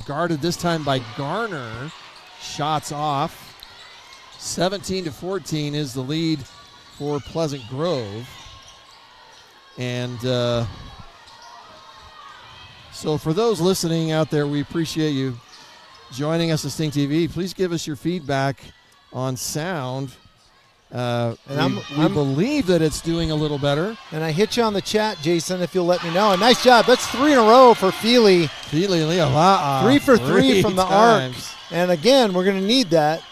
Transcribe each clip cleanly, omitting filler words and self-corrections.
guarded this time by Garner. Shots off. 17-14 is the lead for Pleasant Grove. And so for those listening out there, we appreciate you joining us at Sting TV. Please give us your feedback on sound. We believe that it's doing a little better. And I hit you on the chat, Jason, if you'll let me know. And nice job. That's 3 in a row for Feely. Feely Leola. 3 for 3 from the arc. And again, we're going to need that.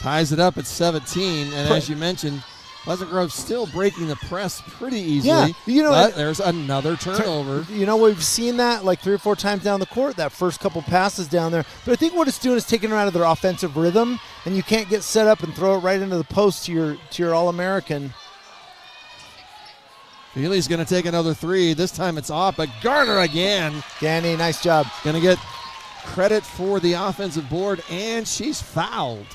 Ties it up at 17. And as you mentioned, Pleasant Grove still breaking the press pretty easily. Yeah, but there's another turnover. We've seen that like 3 or 4 times down the court, that first couple passes down there. But I think what it's doing is taking them out of their offensive rhythm, and you can't get set up and throw it right into the post to your All-American. Feely's going to take another 3. This time it's off, but Garner again. Danny, nice job. Going to get credit for the offensive board, and she's fouled.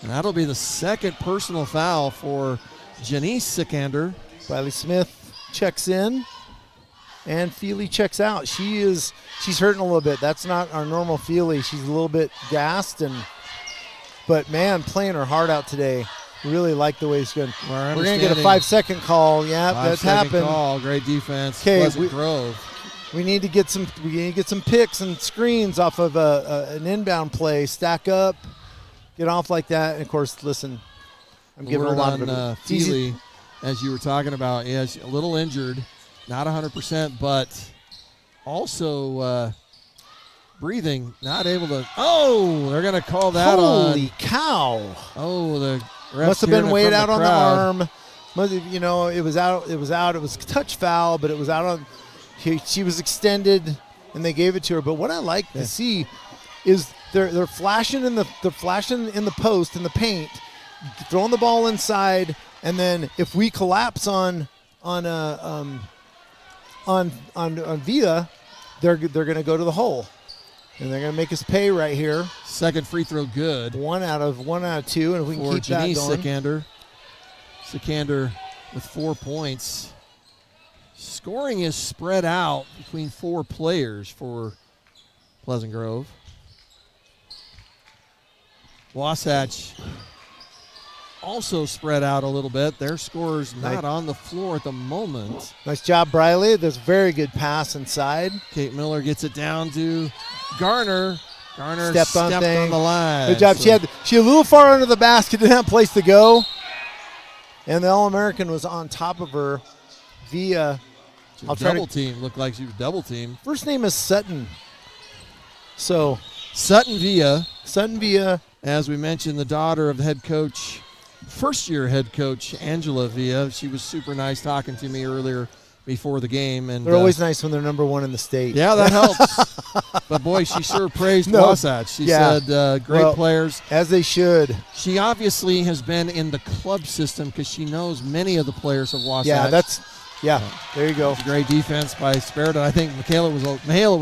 And that'll be the second personal foul for Janice Sikander. Riley Smith checks in, and Feely checks out. She's hurting a little bit. That's not our normal Feely. She's a little bit gassed, but man, playing her heart out today. Really like the way she's going. We're going to get a 5-second call. Yeah, that's happened. Call. Great defense. Okay, Pleasant Grove. We need to get some picks and screens off of an inbound play. Stack up. Get off like that, and of course, listen, I'm giving a lot of Feely, as you were talking about. Yeah, she's a little injured, not 100%, but also breathing, not able to. Oh, they're going to call that on. Holy cow! Oh, the refs must have been weighed out on the arm. It was out. It was a touch foul, but it was out on. She was extended, and they gave it to her. But what I like to see is. They're flashing in the post in the paint, throwing the ball inside, and then if we collapse on Via, they're going to go to the hole, and they're going to make us pay right here. Second free throw good. One out of 2, and if we can keep that going. Sikander with 4 points. Scoring is spread out between 4 players for Pleasant Grove. Wasatch also spread out a little bit. Their scorer's not on the floor at the moment. Nice job, Briley. There's a very good pass inside. Kate Miller gets it down to Garner. Garner stepped on the line. Good job. So she had a little far under the basket, didn't have a place to go. And the All-American was on top of her via double team. Looked like she was double teamed. First name is Sutton. So Sutton Villa. As we mentioned, the daughter of the head coach, first-year head coach, Angela Villa. She was super nice talking to me earlier before the game. And they're always nice when they're number 1 in the state. Yeah, that helps. But, boy, she sure praised Wasatch. She said great players. As they should. She obviously has been in the club system because she knows many of the players of Wasatch. There you go. Great defense by Sperrett. I think Michaela was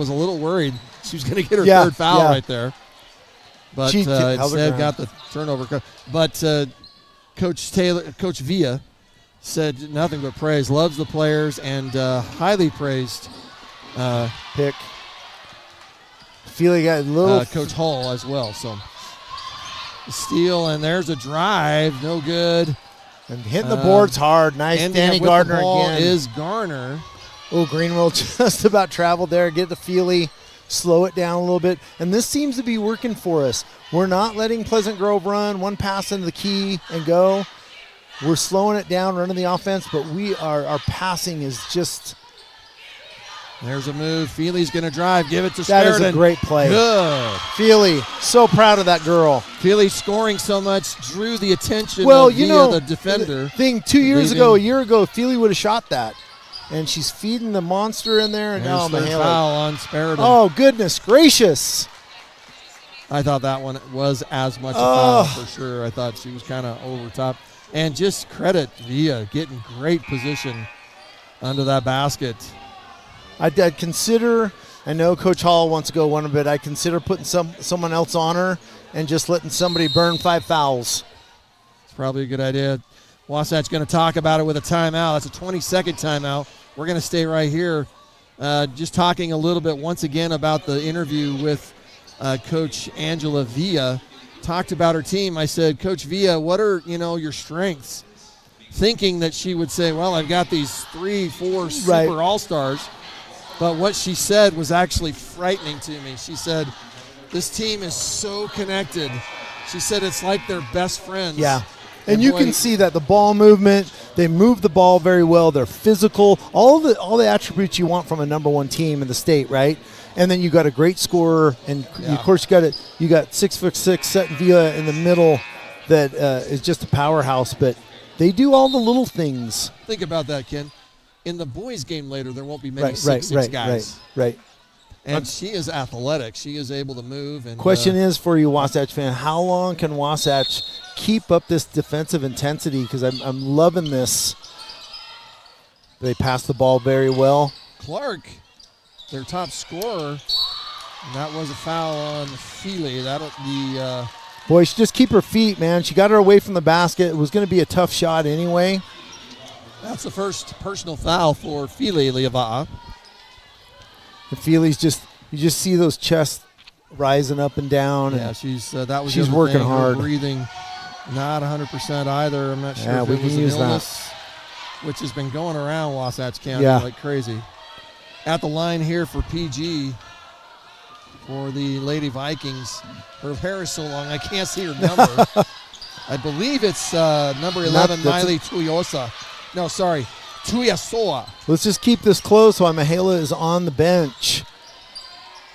a little worried she was going to get her third foul right there. But instead got the turnover. But Coach Villa said nothing but praise. Loves the players and highly praised pick. Feely got a little Coach Hall as well. So steal, and there's a drive. No good. And hitting the boards hard. Nice. Danny Gardner again. Is Garner. Oh, Greenwell just about traveled there. Get the Feely. Slow it down a little bit. And this seems to be working for us. We're not letting Pleasant Grove run one pass into the key and go. We're slowing it down, running the offense, but our passing is just. There's a move. Feely's going to drive. Give it to Sperrett. That is a great play. Good. Feely, so proud of that girl. Feely scoring so much drew the attention of the defender. A year ago, Feely would have shot that. And she's feeding the monster in there. And now foul on Sperrett. Oh, goodness gracious. I thought that one was as much a foul for sure. I thought she was kind of over top. And just credit Villa getting great position under that basket. I'd consider, I know Coach Hall wants to go one bit, I'd consider putting someone else on her and just letting somebody burn 5 fouls. It's probably a good idea. Wasatch going to talk about it with a timeout. That's a 20-second timeout. We're going to stay right here just talking a little bit once again about the interview with Coach Angela Villa. Talked about her team. I said, Coach Villa, what are your strengths? Thinking that she would say, well, I've got these 3-4 super all-stars. But what she said was actually frightening to me. She said, this team is so connected. She said it's like they're best friends. Yeah. And you can see that the ball movement, they move the ball very well. They're physical, all the attributes you want from a number one team in the state, right? And then you got a great scorer, and of course you got 6'6" Sutton Villa in the middle that is just a powerhouse. But they do all the little things. Think about that, Ken. In the boys' game later, there won't be many 6'6" guys. Right. And she is athletic. She is able to move. And question is for you, Wasatch fan, how long can Wasatch keep up this defensive intensity? Because I'm loving this. They pass the ball very well. Clark, their top scorer, and that was a foul on Feely. Boy, she just keep her feet, man. She got her away from the basket. It was going to be a tough shot anyway. That's the first personal foul for Feely Liava'a. And Feely's you just see those chests rising up and down. Yeah, and she's working hard. Her breathing, not 100% either. I'm not sure if it was an illness, which has been going around Wasatch County like crazy. At the line here for PG for the Lady Vikings. Her hair is so long I can't see her number. I believe it's number 11, Miley Tuyosa. No, sorry, Tuyasoa. Let's just keep this close while Mihaela is on the bench.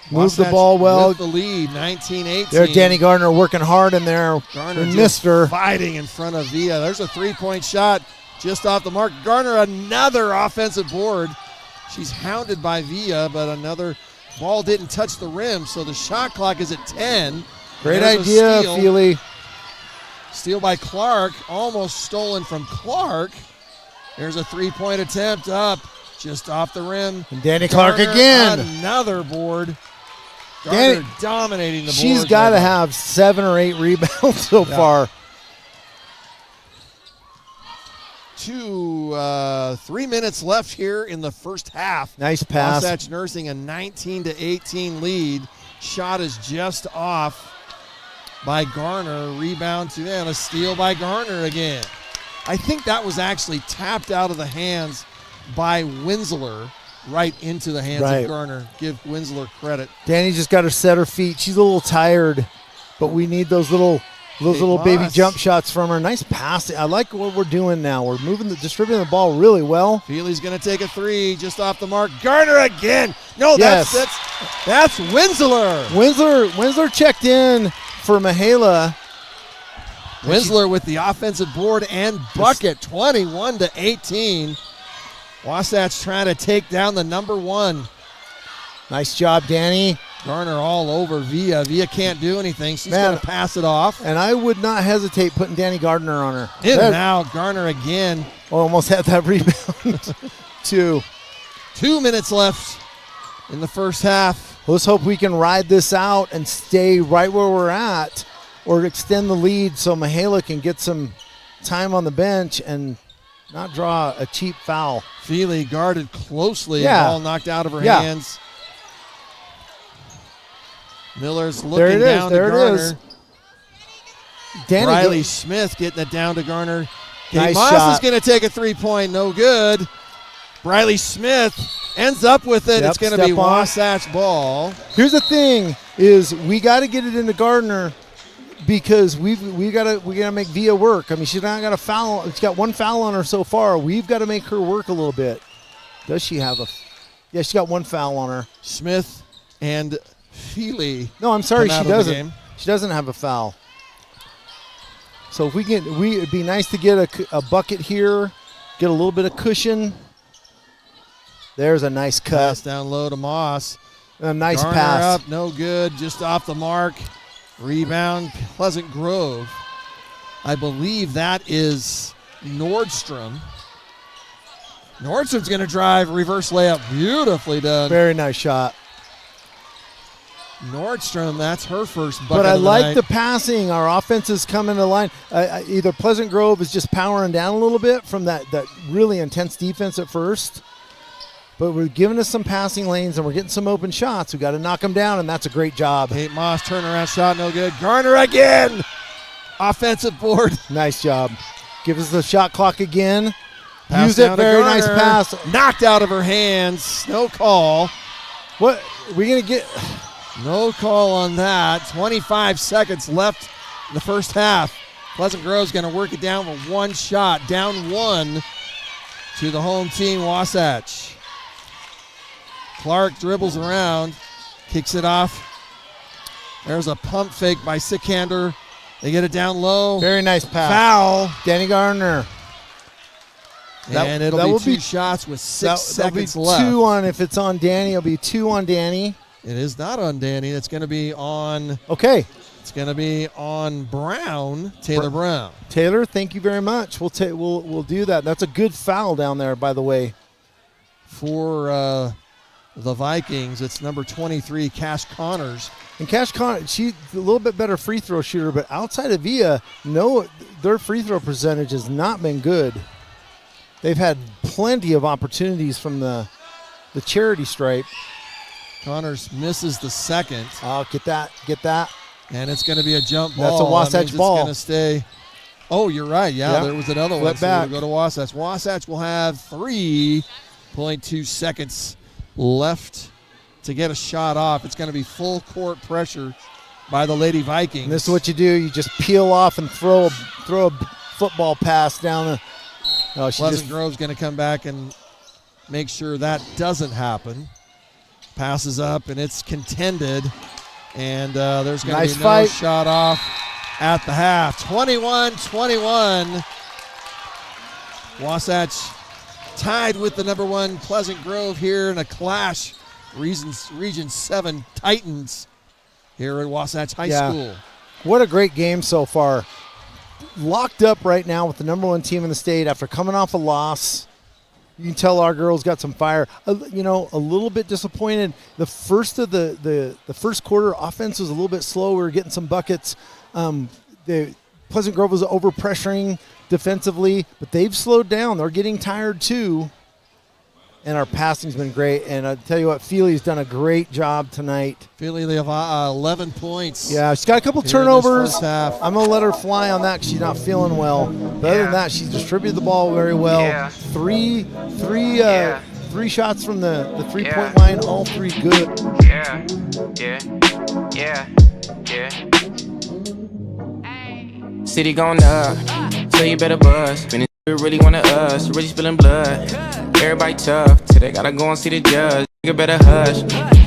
Move the ball well. With the lead, 19-18. There's Danny Gardner working hard in there. Garner missed her. Fighting in front of Villa. There's a three-point shot just off the mark. Garner, another offensive board. She's hounded by Villa, but another ball didn't touch the rim, so the shot clock is at 10. Great idea, Feely. Steal by Clark, almost stolen from Clark. There's a three-point attempt up, just off the rim. And Danny Clark again. Another board. Garner dominating the board. She's got to have 7 or 8 rebounds so far. 3 minutes left here in the first half. Nice pass. Wasatch nursing a 19-18 lead. Shot is just off by Garner. Rebound and a steal by Garner again. I think that was actually tapped out of the hands by Winsler right into the hands of Garner. Give Winsler credit. Danny just got to set her feet. She's a little tired, but we need those little baby jump shots from her. Nice pass. I like what we're doing now. We're distributing the ball really well. Feely's going to take a three just off the mark. Garner again. No, that's Winsler. Winsler checked in for Mihaela. Winsler with the offensive board and bucket, 21-18. Wasatch trying to take down the number one. Nice job, Danny. Garner all over Villa. Villa can't do anything. She's going to pass it off. And I would not hesitate putting Danny Gardner on her. Now Garner again. Almost had that rebound. 2 minutes left in the first half. Let's hope we can ride this out and stay right where we're at, or extend the lead so Mihaela can get some time on the bench and not draw a cheap foul. Feely guarded closely. Ball knocked out of her hands. Miller's looking down to Garner. Riley Smith getting it down to Garner. Nice Moss shot. is going to take a three-point. No good. Riley Smith ends up with it. It's going to be Wasatch ball. Here's the thing: is we got to get it into Gardner, because we got to make Villa work. I mean, she's not got a foul. She's got 1 foul on her so far. We've got to make her work a little bit. Does she have a? Yeah, she's got 1 foul on her. Smith and Feely. No, I'm sorry, she doesn't. She doesn't have a foul. So if it'd be nice to get a bucket here, get a little bit of cushion. There's a nice cut. Pass down low to Moss. A nice Garner pass. Up, no good, just off the mark. Rebound, Pleasant Grove. I believe that is Nordstrom. Nordstrom's going to drive, reverse layup, beautifully done. Very nice shot. Nordstrom, that's her first bucket. But I like night. the passing. Our offense is coming to line. Either Pleasant Grove is just powering down a little bit from that really intense defense at first. but we're giving us some passing lanes and we're getting some open shots. We got to knock them down, and that's a great job. Kate Moss, turnaround shot, no good. Garner again. Offensive board. Nice job. Give us the shot clock again. Use it. Very nice pass. Knocked out of her hands. No call. What? We're going to get. No call on that. 25 seconds left in the first half. Pleasant Grove's going to work it down with one shot. Down one to the home team, Wasatch. Clark dribbles around, kicks it off. There's a pump fake by Sikander. They get it down low. Very nice pass. Foul. Danny Garner. And it'll be two shots with 6 seconds left. Two on, if it's on Danny, it'll be 2 on Danny. It is not on Danny. It's going to be on. Okay. It's going to be on Brown, Taylor Brown. Taylor, thank you very much. We'll do that. That's a good foul down there, by the way. For the Vikings, it's number 23, Cash Connors. And Cash Connors, she's a little bit better free throw shooter, but outside of Via, their free throw percentage has not been good. They've had plenty of opportunities from the charity stripe. Connors misses the second. Oh, get that. And it's going to be a jump ball. That's a Wasatch ball. It's going to stay. Oh, you're right. Yeah, there was another one. Back. So we'll go to Wasatch. Wasatch will have 3.2 seconds left to get a shot off. It's going to be full court pressure by the Lady Vikings. And this is what you do. You just peel off and throw a football pass down. Pleasant Grove's going to come back and make sure that doesn't happen. Passes up, and it's contended. And there's going to be no shot off at the half. 21-21. Wasatch tied with the number 1 Pleasant Grove here in a clash. Region 7 Titans here at Wasatch High School. What a great game so far. Locked up right now with the number 1 team in the state after coming off a loss. You can tell our girls got some fire. A little bit disappointed. The first of the first quarter offense was a little bit slow. We were getting some buckets. The Pleasant Grove was over pressuring defensively, but they've slowed down. They're getting tired too. And our passing's been great. And I tell you what, Feely's done a great job tonight. Feely, they have 11 points. Yeah, she's got a couple turnovers. I'm going to let her fly on that because she's not feeling well. But other than that, she's distributed the ball very well. Yeah. Three shots from the three-point line, all 3 good. City going up, so you better buzz. When it's really one of us, really spilling blood. Everybody tough, till they gotta go and see the judge. Nigga better hush.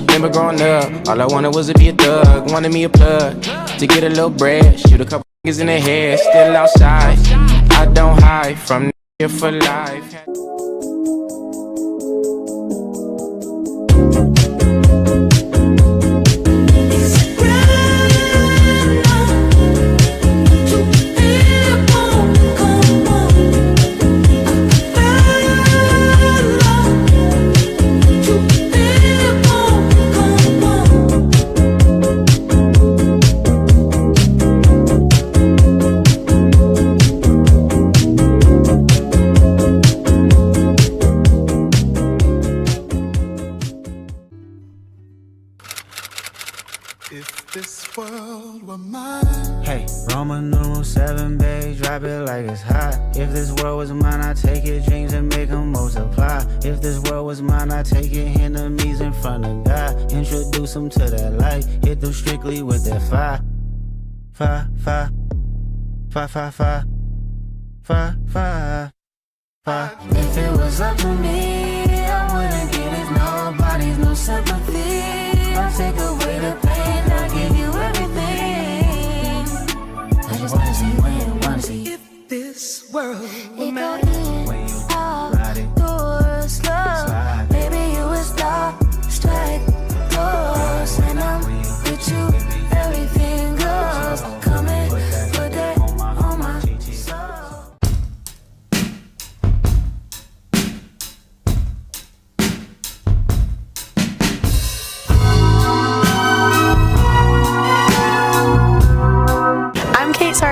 Remember growing up, all I wanted was to be a thug. Wanted me a plug, to get a little bread. Shoot a couple niggas in the head, still outside. I don't hide from here for life. Hey, Roman numeral 7, babe, drop it like it's hot. If this world was mine, I'd take it, dreams and make them multiply. If this world was mine, I'd take it, enemies in front of God. Introduce them to that light, hit them strictly with that fire. Fire, fire, fire, fire, fire, fire, fire, fire. If it was up to me, I wouldn't give it nobody's no sympathy. I'll take away the pain, I'll give you everything. I just wanna see when, wanna see. If this world were It mine, go in, out, door, slow. Baby, you a star, strike, close. When I'm with you, everything goes. Come and put that on my soul.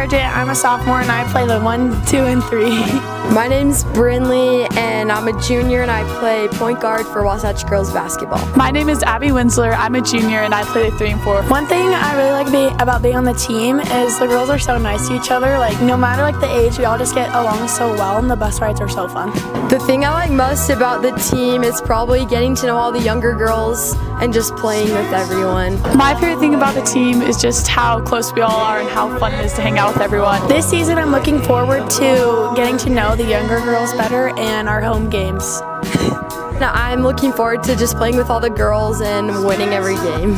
Sargent. I'm a sophomore and I play the 1, 2, and 3. My name's Brinley and I'm a junior and I play point guard for Wasatch girls basketball. My name is Abby Winsler. I'm a junior and I play the 3 and 4. One thing I really like about being on the team is the girls are so nice to each other. Like no matter like the age, we all just get along so well and the bus rides are so fun. The thing I like most about the team is probably getting to know all the younger girls and just playing with everyone. My favorite thing about the team is just how close we all are and how fun it is to hang out with everyone. This season I'm looking forward to getting to know the younger girls better and our home games. I'm looking forward to just playing with all the girls and winning every game.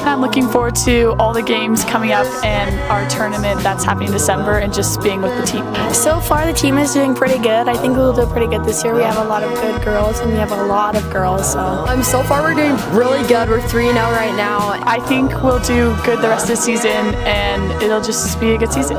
I'm looking forward to all the games coming up and our tournament that's happening in December and just being with the team. So far the team is doing pretty good. I think we'll do pretty good this year. We have a lot of good girls and we have a lot of girls. So far we're doing really good. We're 3-0 right now. I think we'll do good the rest of the season and it'll just be a good season.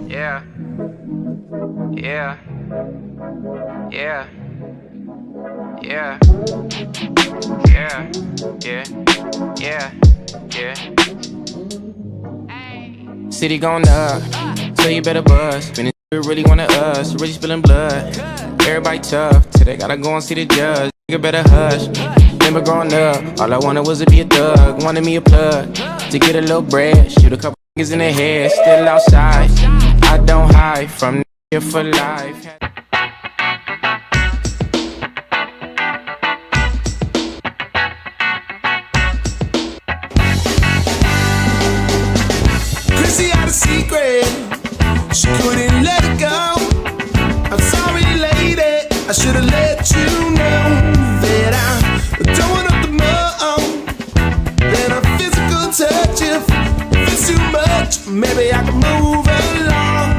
Yeah. Yeah. Yeah. Yeah. Yeah. Yeah. Yeah. Yeah. City going up, so you better buzz. When it really wanna us, really spilling blood. Everybody tough, till they gotta go and see the judge. Nigga better hush. Remember growing up, all I wanted was to be a thug. Wanted me a plug, to get a little bread. Shoot a couple niggas in the head, still outside. I don't hide from here for life. Chrissy had a secret, she couldn't let it go. I'm sorry lady, I should've let you know that I don't want up the mud. Then a physical touch, if it's too much, maybe I can move along.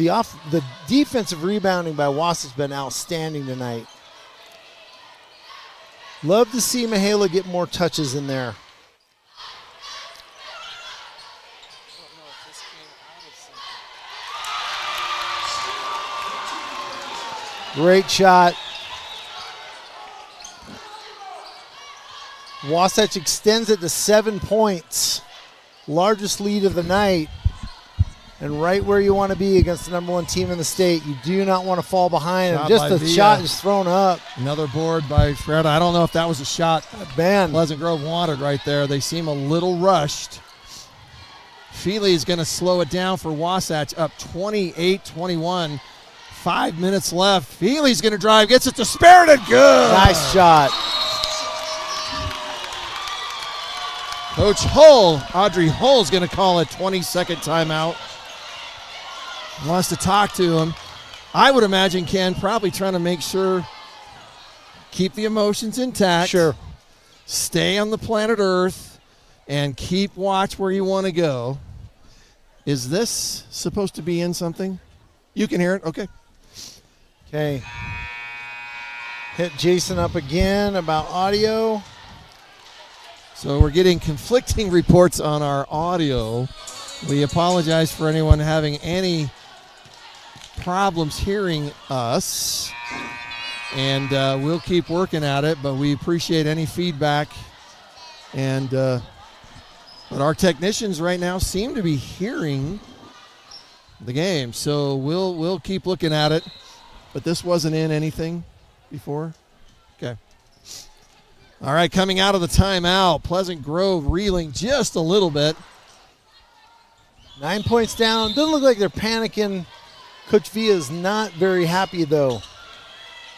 The defensive rebounding by Wasatch has been outstanding tonight. Love to see Mihaela get more touches in there. Great shot. Wasatch extends it to 7 points. Largest lead of the night. And right where you want to be against the number 1 team in the state. You do not want to fall behind. And just a shot is thrown up. Another board by Fred. I don't know if that was a shot Man. Pleasant Grove wanted right there. They seem a little rushed. Feely is going to slow it down for Wasatch, up 28-21. 5 minutes left. Feely's going to drive, gets it to Spirited. Good. Nice shot. Coach Hull, Audrey Hull, is going to call a 20-second timeout. Wants to talk to him. I would imagine Ken probably trying to make sure, keep the emotions intact. Sure. Stay on the planet Earth and keep watch where you want to go. Is this supposed to be in something? You can hear it? Okay. Okay. Hit Jason up again about audio. So we're getting conflicting reports on our audio. We apologize for anyone having any problems hearing us. And we'll keep working at it, but we appreciate any feedback. And but our technicians right now seem to be hearing the game. So we'll keep looking at it. But this wasn't in anything before? Okay. All right, coming out of the timeout, Pleasant Grove reeling just a little bit. 9 points down. Doesn't look like they're panicking. Coach Villa is not very happy, though,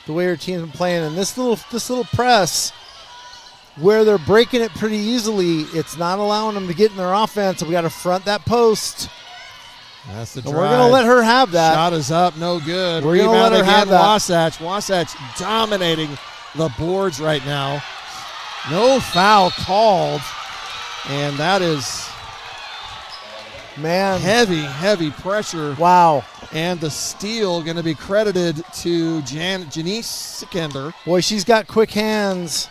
the way her team's been playing. And this little press, where they're breaking it pretty easily, it's not allowing them to get in their offense. So we got to front that post. That's the drive. And we're going to let her have that. Shot is up, no good. We're going to let her have that. Wasatch dominating the boards right now. No foul called. And that is heavy pressure. Wow. And the steal going to be credited to Janice Sikander. Boy, she's got quick hands.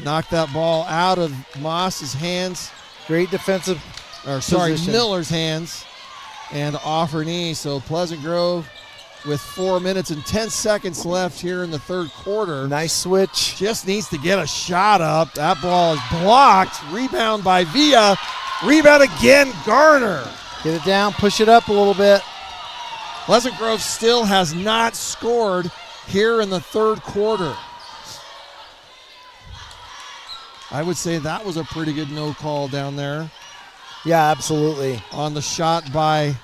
Knocked that ball out of Moss's hands. Great defensive position. Miller's hands. And off her knee. So Pleasant Grove with 4 minutes and 10 seconds left here in the third quarter. Nice switch. Just needs to get a shot up. That ball is blocked. Rebound by Villa. Rebound again, Garner. Get it down, push it up a little bit. Pleasant Grove still has not scored here in the third quarter. I would say that was a pretty good no call down there. Yeah, absolutely. On the shot by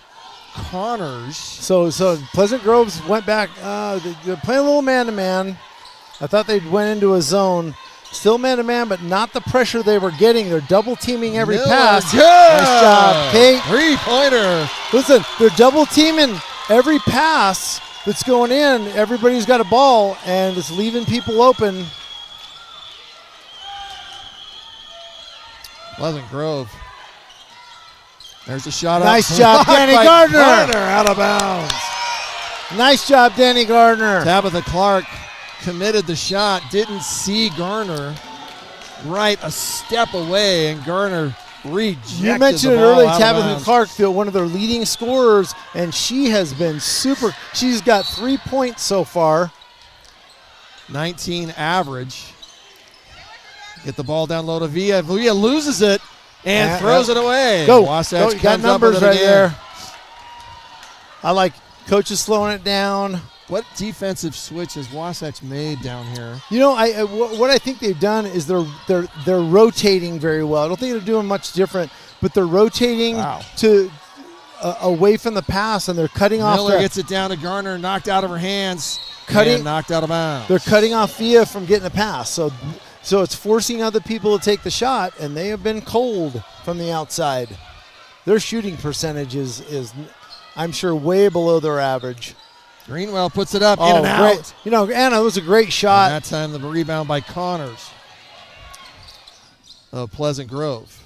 Connors. So Pleasant Groves went back. They're playing a little man-to-man. I thought they went into a zone. Still man-to-man, but not the pressure they were getting. They're double-teaming every pass. Good. Nice job, Kate. Three-pointer. Listen, they're double-teaming every pass that's going in. Everybody's got a ball, and it's leaving people open. Pleasant Grove. There's a shot. Nice job, Danny Gardner. Out of bounds. Nice job, Danny Gardner. Tabitha Clark committed the shot. Didn't see Garner right a step away, and Garner rejected You mentioned it earlier, Tabitha Clark, one of their leading scorers, and she has been super. She's got 3 points so far. 19 average. Get the ball down low to Villa. Villa loses it. And throws it away. Go. Wasatch You got numbers right there. I like coaches slowing it down. What defensive switch has Wasatch made down here? You know, what I think they've done is they're rotating very well. I don't think they're doing much different, but they're rotating to away from the pass, and they're cutting off. Miller gets it down to Garner, knocked out of her hands, and knocked out of bounds. They're cutting off Villa from getting a pass. So it's forcing other people to take the shot, and they have been cold from the outside. Their shooting percentage is I'm sure, way below their average. Greenwell puts it up, in and great. out. You know, Anna, it was a great shot. And that time the rebound by Connors of Pleasant Grove.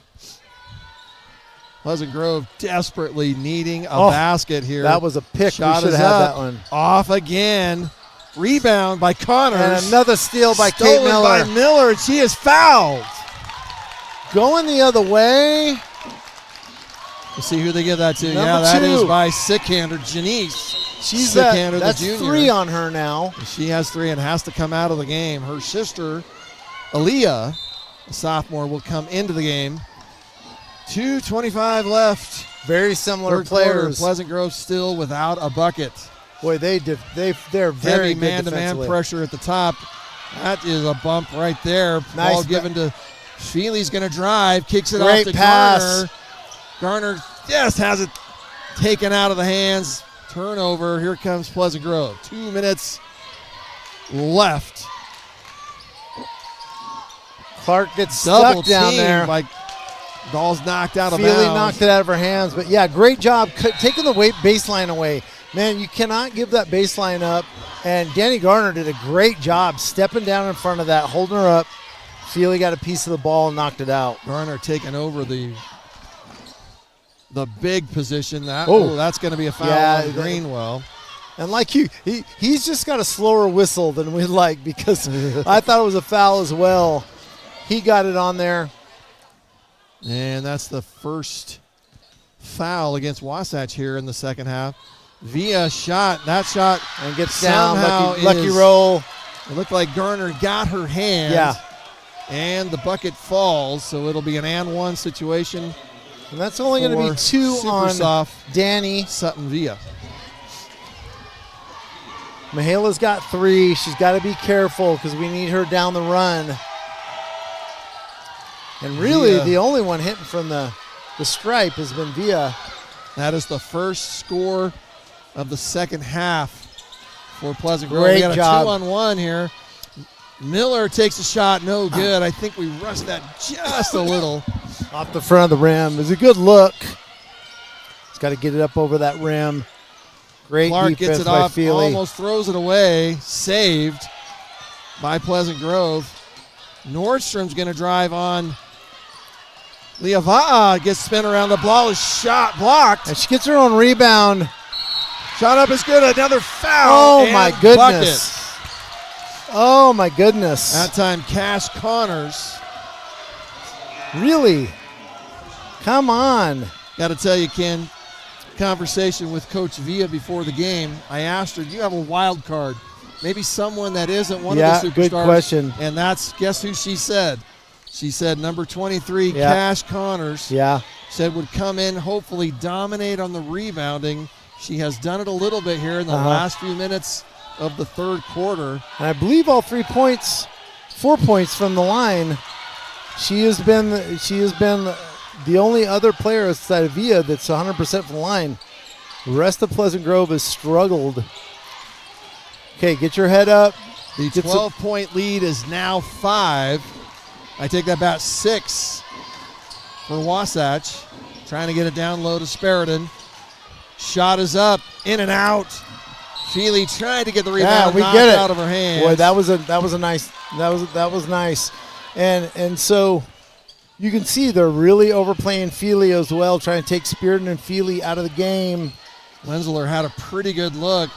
Pleasant Grove desperately needing a basket here. That was a pick. Shot we should have had that one. Off again. Rebound by Connors. And another steal by Kate Miller. By Miller. She is fouled. Going the other way. Let's see who they give that to. Number that 2. is by Sickander, Janice. She's Sickander, that's the junior. 3 on her now. She has 3 and has to come out of the game. Her sister, Aaliyah, a sophomore, will come into the game. 2:25 left. Very similar Third quarter, players. Pleasant Grove still without a bucket. Boy, they're very Heavy good man-to-man pressure at the top. That is a bump right there. Nice Ball given to Feely's going to drive, kicks it Great off to pass. Garner. Garner just has it taken out of the hands. Turnover. Here comes Pleasant Grove. 2 minutes left. Clark gets Double stuck down team there. by Ball's knocked out of Feely bounds. knocked it out of her hands. But, yeah, great job taking the baseline away. Man, you cannot give that baseline up. And Danny Garner did a great job stepping down in front of that, holding her up. Feely got a piece of the ball and knocked it out. Garner taking over the big position. That's going to be a foul on Greenwell. And like he's just got a slower whistle than we like because I thought it was a foul as well. He got it on there. And that's the first foul against Wasatch here in the second half. Via shot, that shot. And gets down, lucky is, roll. It looked like Garner got her hand. Yeah. And the bucket falls, so it'll be an and one situation. And that's only going to be 2 on soft Danny. Sutton Villa. Mahala's got 3. She's got to be careful because we need her down the run. And really, the only one hitting from the stripe has been Villa. That is the first score of the second half for Pleasant Grove. Great We got job. a 2-on-1 here. Miller takes a shot, no good. I think we rushed that just a little. Off the front of the rim. It was a good look. He's got to get it up over that rim. Great Clark defense gets it by off, Feely. almost throws it away. Saved by Pleasant Grove. Nordstrom's going to drive on. Liava'a gets spin around. The ball is shot blocked. And she gets her own rebound. Shot up is good. Another foul. Oh, my goodness. Oh, my goodness. That time, Cash Connors. Really? Come on. Got to tell you, Ken, conversation with Coach Villa before the game. I asked her, do you have a wild card? Maybe someone that isn't one of the superstars. Good question. And guess who she said? She said number 23, Cash Connors. Yeah. Said would come in, hopefully dominate on the rebounding. She has done it a little bit here in the last few minutes of the third quarter. And I believe all 4 points from the line. She has been the only other player outside of Villa that's 100% from the line. The rest of Pleasant Grove has struggled. Okay, get your head up. The 12-point lead is now 5. I take that back 6 for Wasatch. Trying to get it down low to Spariton. Shot is up, in and out. Feely trying to get the rebound, we knocked get it out of her hands. Boy, that was nice. And so you can see they're really overplaying Feely as well, trying to take Spariton and Feely out of the game. Lenzler had a pretty good look.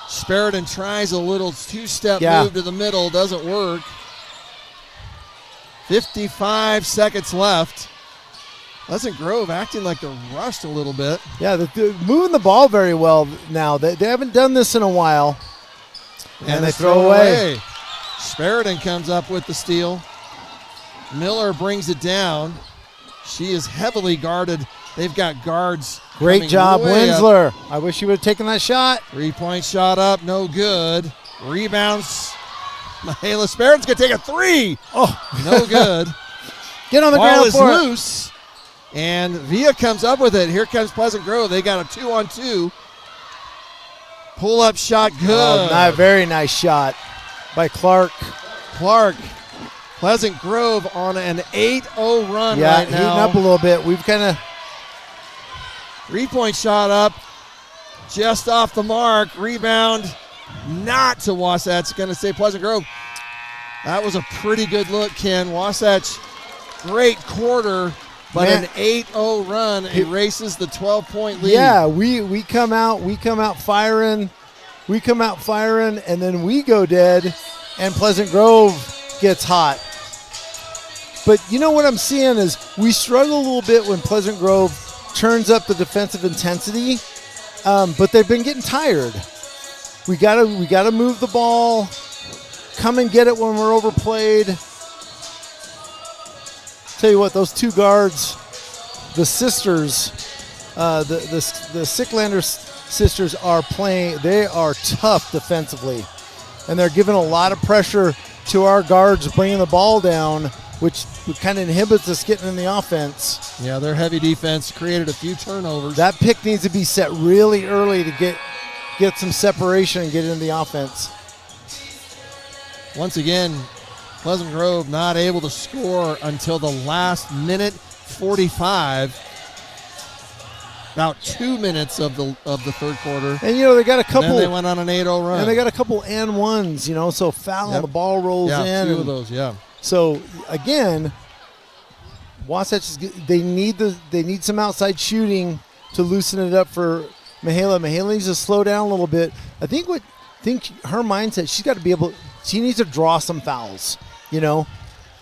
Spariton tries a little two-step move to the middle, doesn't work. 55 seconds left. Pleasant Grove acting like they're rushed a little bit. Yeah, they're moving the ball very well now. They haven't done this in a while. And they throw away. Spariton comes up with the steal. Miller brings it down. She is heavily guarded. They've got guards. Great job, Winsler. Up. I wish you would have taken that shot. 3-point shot up, no good. Rebounds. Mahala Spariton's going to take a 3. Oh, no good. Get on the ball ground is for loose. And Villa comes up with it. Here comes Pleasant Grove. They got a 2-on-2. Pull-up shot, good. Oh, very nice shot by Clark. Pleasant Grove on an 8-0 run right now. Heating up a little bit. We've kind of... 3-point shot up. Just off the mark. Rebound. Not to Wasatch. It's going to stay Pleasant Grove. That was a pretty good look, Ken. Wasatch, great quarter. But an 8-0 run erases the 12-point lead. Yeah, we come out firing. We come out firing, and then we go dead, and Pleasant Grove gets hot. But you know what I'm seeing is we struggle a little bit when Pleasant Grove turns up the defensive intensity, but they've been getting tired. We gotta move the ball, come and get it when we're overplayed. Tell you what, those two guards, the sisters, the Sicklander sisters are playing. They are tough defensively, and they're giving a lot of pressure to our guards bringing the ball down, which kind of inhibits us getting in the offense. Yeah, their heavy defense created a few turnovers. That pick needs to be set really early to get some separation and get into the offense. Once again, Pleasant Grove not able to score until the last minute 45. About 2 minutes of the third quarter. And, they got a couple. And then they went on an 8-0 run. And they got a couple and ones, so foul, the ball rolls in. Yeah, two of those, yeah. So, again, Wasatch, they need some outside shooting to loosen it up for Mihaela. Mihaela needs to slow down a little bit. I think her mindset, she needs to draw some fouls,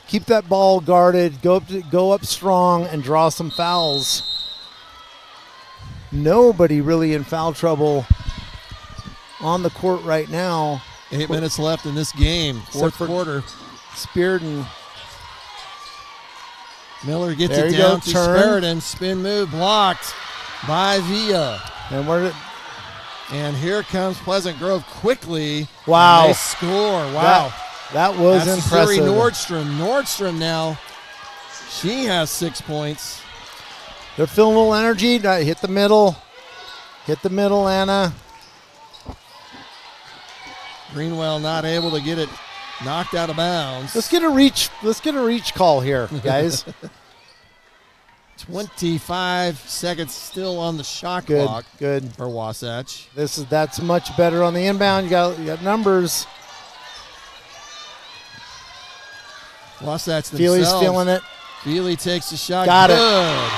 Keep that ball guarded, go up strong and draw some fouls. Nobody really in foul trouble on the court right now. 8 minutes left in this game, fourth quarter. Spearden. Miller gets it down to Spearden. Spin move blocked by Villa. And here comes Pleasant Grove quickly. Wow. And they score. Wow. That was impressive. Suri Nordstrom. Nordstrom now, she has 6 points. They're feeling a little energy. Hit the middle. Hit the middle, Anna. Greenwell not able to get it knocked out of bounds. Let's get a reach call here, guys. 25 seconds still on the shot clock. Good for Wasatch. That's much better on the inbound. You got numbers. Wasatch themselves. Feely's feeling it. Feely takes the shot. Got Good.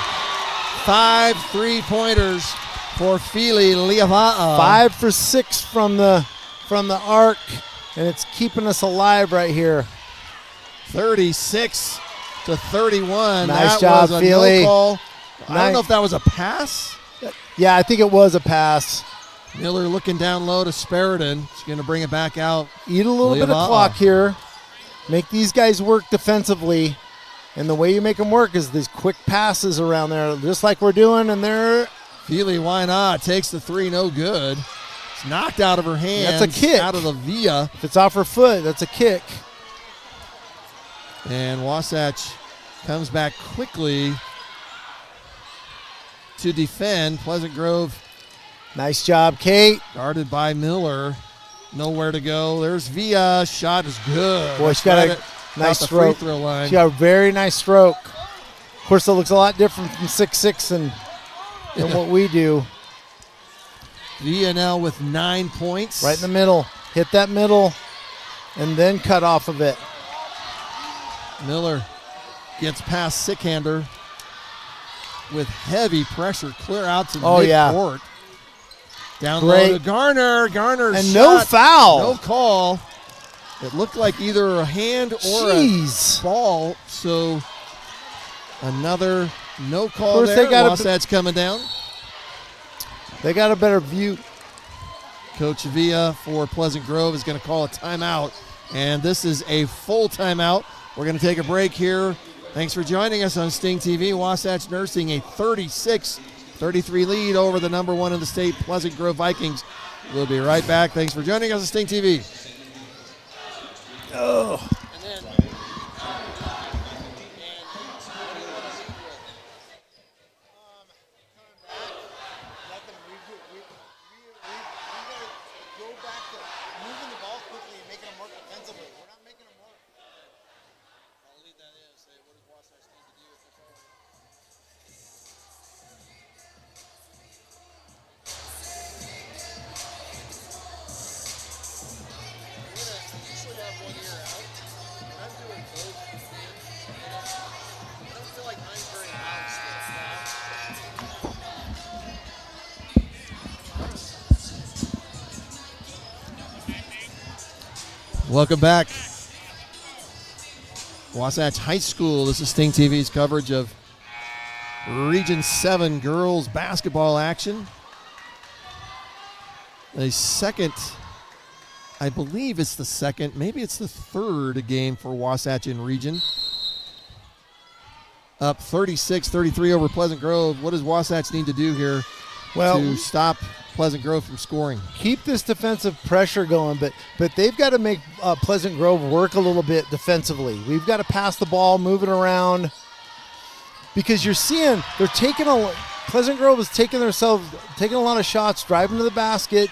5 3-pointers for Feely Liava'a. 5 for 6 from the arc, and it's keeping us alive right here. 36-31. Nice job, was a Feely. No call. I don't know if that was a pass. Yeah, I think it was a pass. Miller looking down low to Spearden. She's going to bring it back out. Eat a little bit of clock here. Make these guys work defensively. And the way you make them work is these quick passes around there, just like we're doing. And they're Feely, why not? Takes the three, no good. It's knocked out of her hands. That's a kick. Out of the Villa. If it's off her foot, that's a kick. And Wasatch comes back quickly to defend. Pleasant Grove. Nice job, Kate. Guarded by Miller. Nowhere to go. There's Villa. Shot is good. Boy, she got a nice stroke. Free throw line. She got a very nice stroke. Of course, it looks a lot different from 6'6" and what we do. Villa now with 9 points. Right in the middle. Hit that middle and then cut off of it. Miller gets past Sickander with heavy pressure. Clear out to mid-court. Down low to Garner. Garner's and shot. No foul. No call. It looked like either a hand or a ball. So another no call there. Wasatch coming down. They got a better view. Coach Villa for Pleasant Grove is going to call a timeout. And this is a full timeout. We're going to take a break here. Thanks for joining us on Sting TV. Wasatch nursing a 36-33 lead over the number one in the state, Pleasant Grove Vikings. We'll be right back. Thanks for joining us on Sting TV. Oh. Welcome back. Wasatch High School. This is Sting TV's coverage of Region 7 girls basketball action. A second, I believe it's the second, maybe it's the third game for Wasatch in region. Up 36-33 over Pleasant Grove. What does Wasatch need to do here to stop Pleasant Grove from scoring? Keep this defensive pressure going, but they've got to make Pleasant Grove work a little bit defensively. We've got to pass the ball, move it around, because you're seeing they're taking Pleasant Grove is taking a lot of shots, driving to the basket,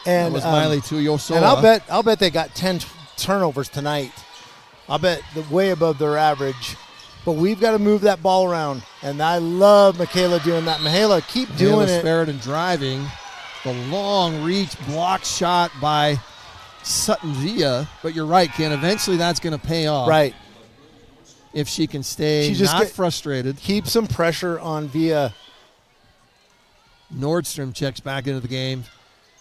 and that was Miley Tuyosola. And I'll bet they got 10 turnovers tonight. I'll bet way above their average. But we've got to move that ball around, and I love Michaela doing that. Michaela, keep doing it. Spirited and driving. The long reach block shot by Sutton Villa, but you're right, Ken. Eventually that's going to pay off. Right. If she can stay not frustrated. Keep some pressure on Villa. Nordstrom checks back into the game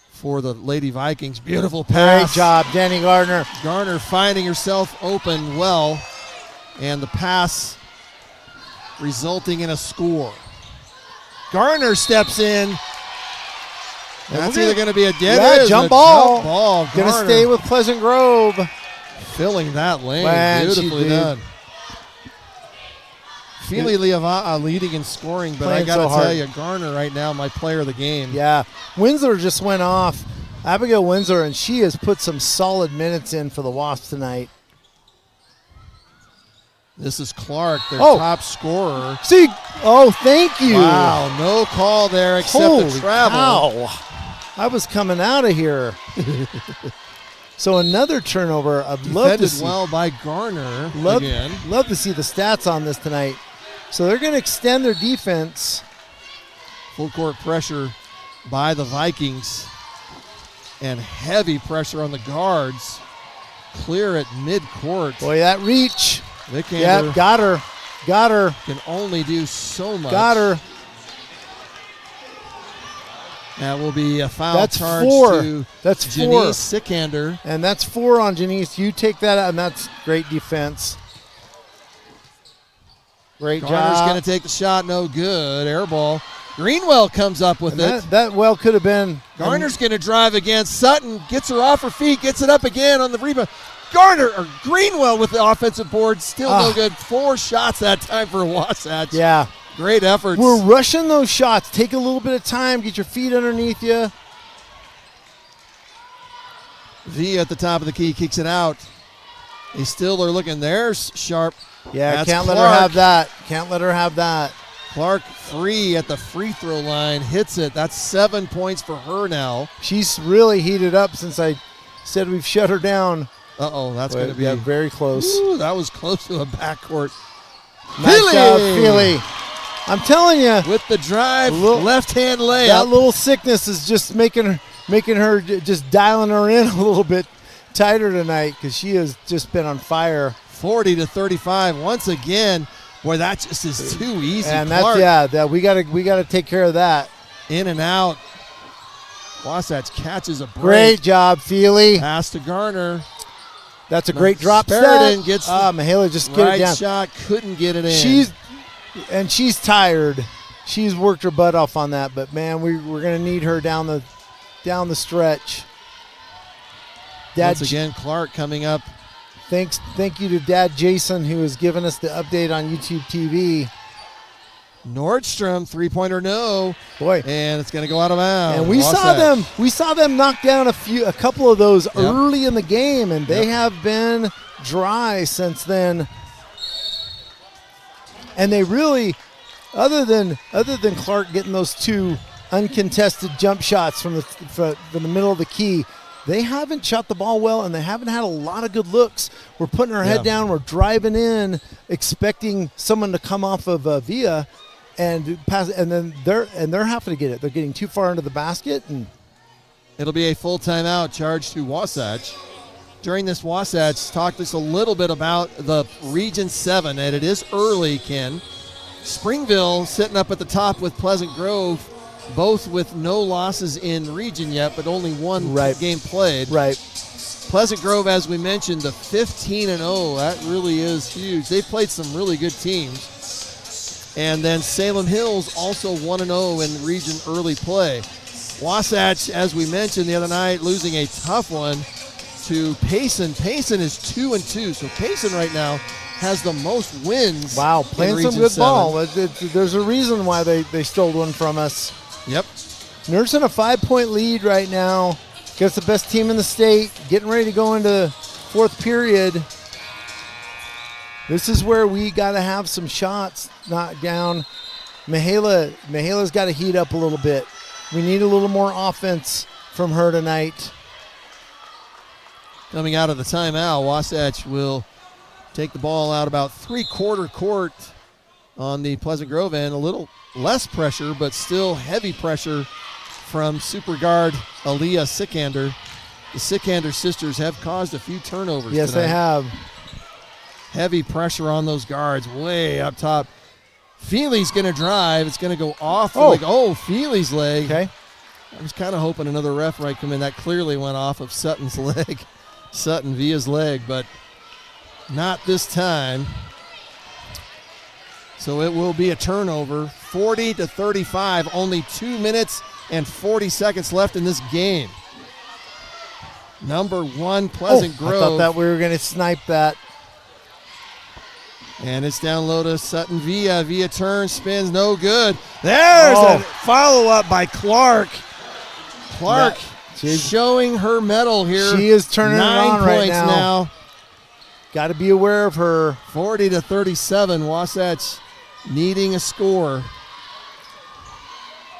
for the Lady Vikings. Beautiful pass. Great job, Danny Gardner. Garner finding herself open well. And the pass resulting in a score. Garner steps in. That's either going to be a dead jump ball. Going to stay with Pleasant Grove. Filling that lane. Beautifully done. Feely Leava'a leading in scoring, but I got to tell you, Garner right now, my player of the game. Yeah. Winslow just went off. Abigail Winslow, and she has put some solid minutes in for the Wasps tonight. This is Clark, their top scorer. Thank you. Wow, no call there except the travel. Cow. I was coming out of here. So another turnover. I'd love to see. Well by Garner again. Love to see the stats on this tonight. So they're going to extend their defense. Full court pressure by the Vikings. And heavy pressure on the guards. Clear at midcourt. Boy, that reach. Vikander got her. Can only do so much. Got her. That will be a foul charge to Janice Sikander. And that's 4 on Janice. You take that out, and that's great defense. Great job. Garner's going to take the shot. No good. Air ball. Greenwell comes up with it. That well could have been. Garner's going to drive again. Sutton gets her off her feet, gets it up again on the rebound. Greenwell with the offensive board, still no good. 4 shots that time for Wasatch. Yeah. Great efforts. We're rushing those shots. Take a little bit of time. Get your feet underneath you. V at the top of the key kicks it out. They still are looking. There's Sharp. Yeah, That's can't Clark. let her have that. Clark free at the free throw line. Hits it. That's 7 points for her now. She's really heated up since I said we've shut her down. Uh-oh, that's going to be very close. Ooh, that was close to a backcourt. Nice job, Feely. I'm telling you. With the drive, left-hand layup. That little sickness is just making her just dialing her in a little bit tighter tonight because she has just been on fire. 40-35 once again. Boy, that just is too easy. And Clark, we gotta take care of that. In and out. Wasatch catches a break. Great job, Feely. Pass to Garner. That's a great drop. Spiriton gets Mihaela just get it down. Shot, couldn't get it in. She's tired. She's worked her butt off on that, but man, we're gonna need her down the stretch. Once again, Clark coming up. Thank you to Dad Jason, who has given us the update on YouTube TV. Nordstrom, three-pointer, no. Boy. And it's going to go out of bounds. And we saw them knock down a couple of those early in the game, and they have been dry since then. And they really, other than Clark getting those 2 uncontested jump shots from the middle of the key, they haven't shot the ball well, and they haven't had a lot of good looks. We're putting our head down. We're driving in, expecting someone to come off of Villa and pass, and then they're having to get it. They're getting too far into the basket, and it'll be a full timeout charge to Wasatch. During this, Wasatch talked just a little bit about the Region 7, and it is early, Ken. Springville sitting up at the top with Pleasant Grove, both with no losses in region yet, but only one game played. Right. Pleasant Grove, as we mentioned, the 15-0. That really is huge. They've played some really good teams. And then Salem Hills also 1-0 in region early play. Wasatch, as we mentioned the other night, losing a tough one to Payson. Payson is 2-2. So Payson right now has the most wins. Wow, playing some good ball. There's a reason why they stole one from us. Yep. Nursing a 5-point lead right now. Gets the best team in the state. Getting ready to go into fourth period. This is where we got to have some shots knocked down. Mahala's got to heat up a little bit. We need a little more offense from her tonight. Coming out of the timeout, Wasatch will take the ball out about three-quarter court on the Pleasant Grove end. A little less pressure, but still heavy pressure from super guard Aaliyah Sikander. The Sikander sisters have caused a few turnovers Yes, tonight. they have. Heavy pressure on those guards way up top. Feely's going to drive. It's going to go off the leg. Oh, Feely's leg. Okay. I was kind of hoping another ref might come in. That clearly went off of Sutton's leg. Sutton Via's leg, but not this time. So it will be a turnover. 40-35. Only 2 minutes and 40 seconds left in this game. Number 1, Pleasant Grove. I thought that we were going to snipe that. And it's down low to Sutton Via. Via turns, spins, no good. There's a follow-up by Clark. Clark showing her medal here. She is turning 9 it on right points now. Got to be aware of her. 40-37. Wasatch needing a score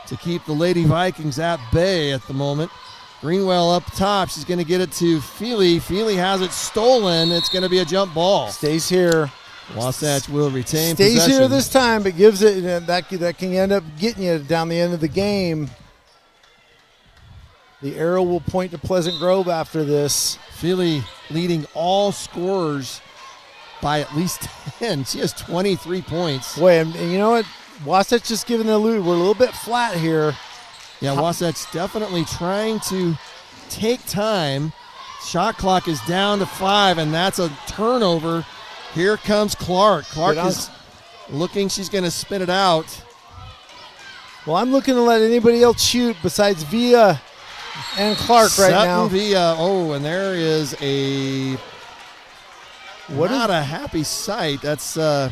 to keep the Lady Vikings at bay at the moment. Greenwell up top. She's going to get it to Feely. Feely has it stolen. It's going to be a jump ball. Stays here. Wasatch will retain Stays possession. here this time, but gives it. That can end up getting you down the end of the game. The arrow will point to Pleasant Grove after this. Feely leading all scorers by at least 10. She has 23 points. Boy, and you know what? Wasatch just giving the lead. We're a little bit flat here. Yeah, Wasatch definitely trying to take time. Shot clock is down to 5, and that's a turnover. Here comes Clark. Clark is looking. She's going to spin it out. Well, I'm looking to let anybody else shoot besides Via and Clark right now. Sutton Via. Oh, and there is a not a happy sight. That's Mahala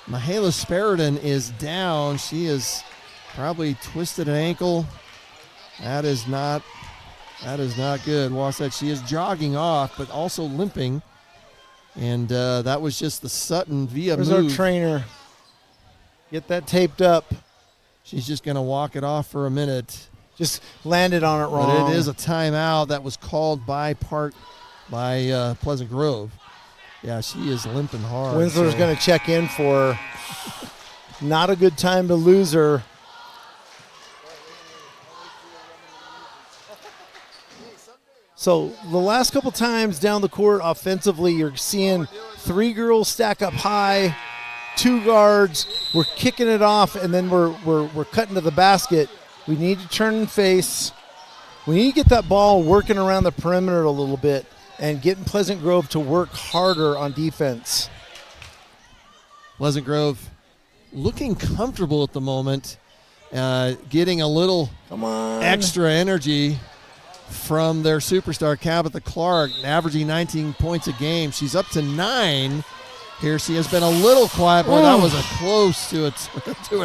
Sparidan is down. She is probably twisted an ankle. That is not good. Wasatch, she is jogging off, but also limping. And that was just the Sutton Via move. There's our trainer. Get that taped up. She's just going to walk it off for a minute. Just landed on it wrong. But it is a timeout that was called by Pleasant Grove. Yeah, she is limping hard. Winsler's going to check in for her. Not a good time to lose her. So the last couple times down the court offensively, you're seeing 3 girls stack up high, 2 guards. We're kicking it off, and then we're cutting to the basket. We need to turn and face. We need to get that ball working around the perimeter a little bit and getting Pleasant Grove to work harder on defense. Pleasant Grove looking comfortable at the moment, getting a little extra energy from their superstar Tabitha Clark, averaging 19 points a game. She's up to 9 here. She has been a little quiet, but that was a close to a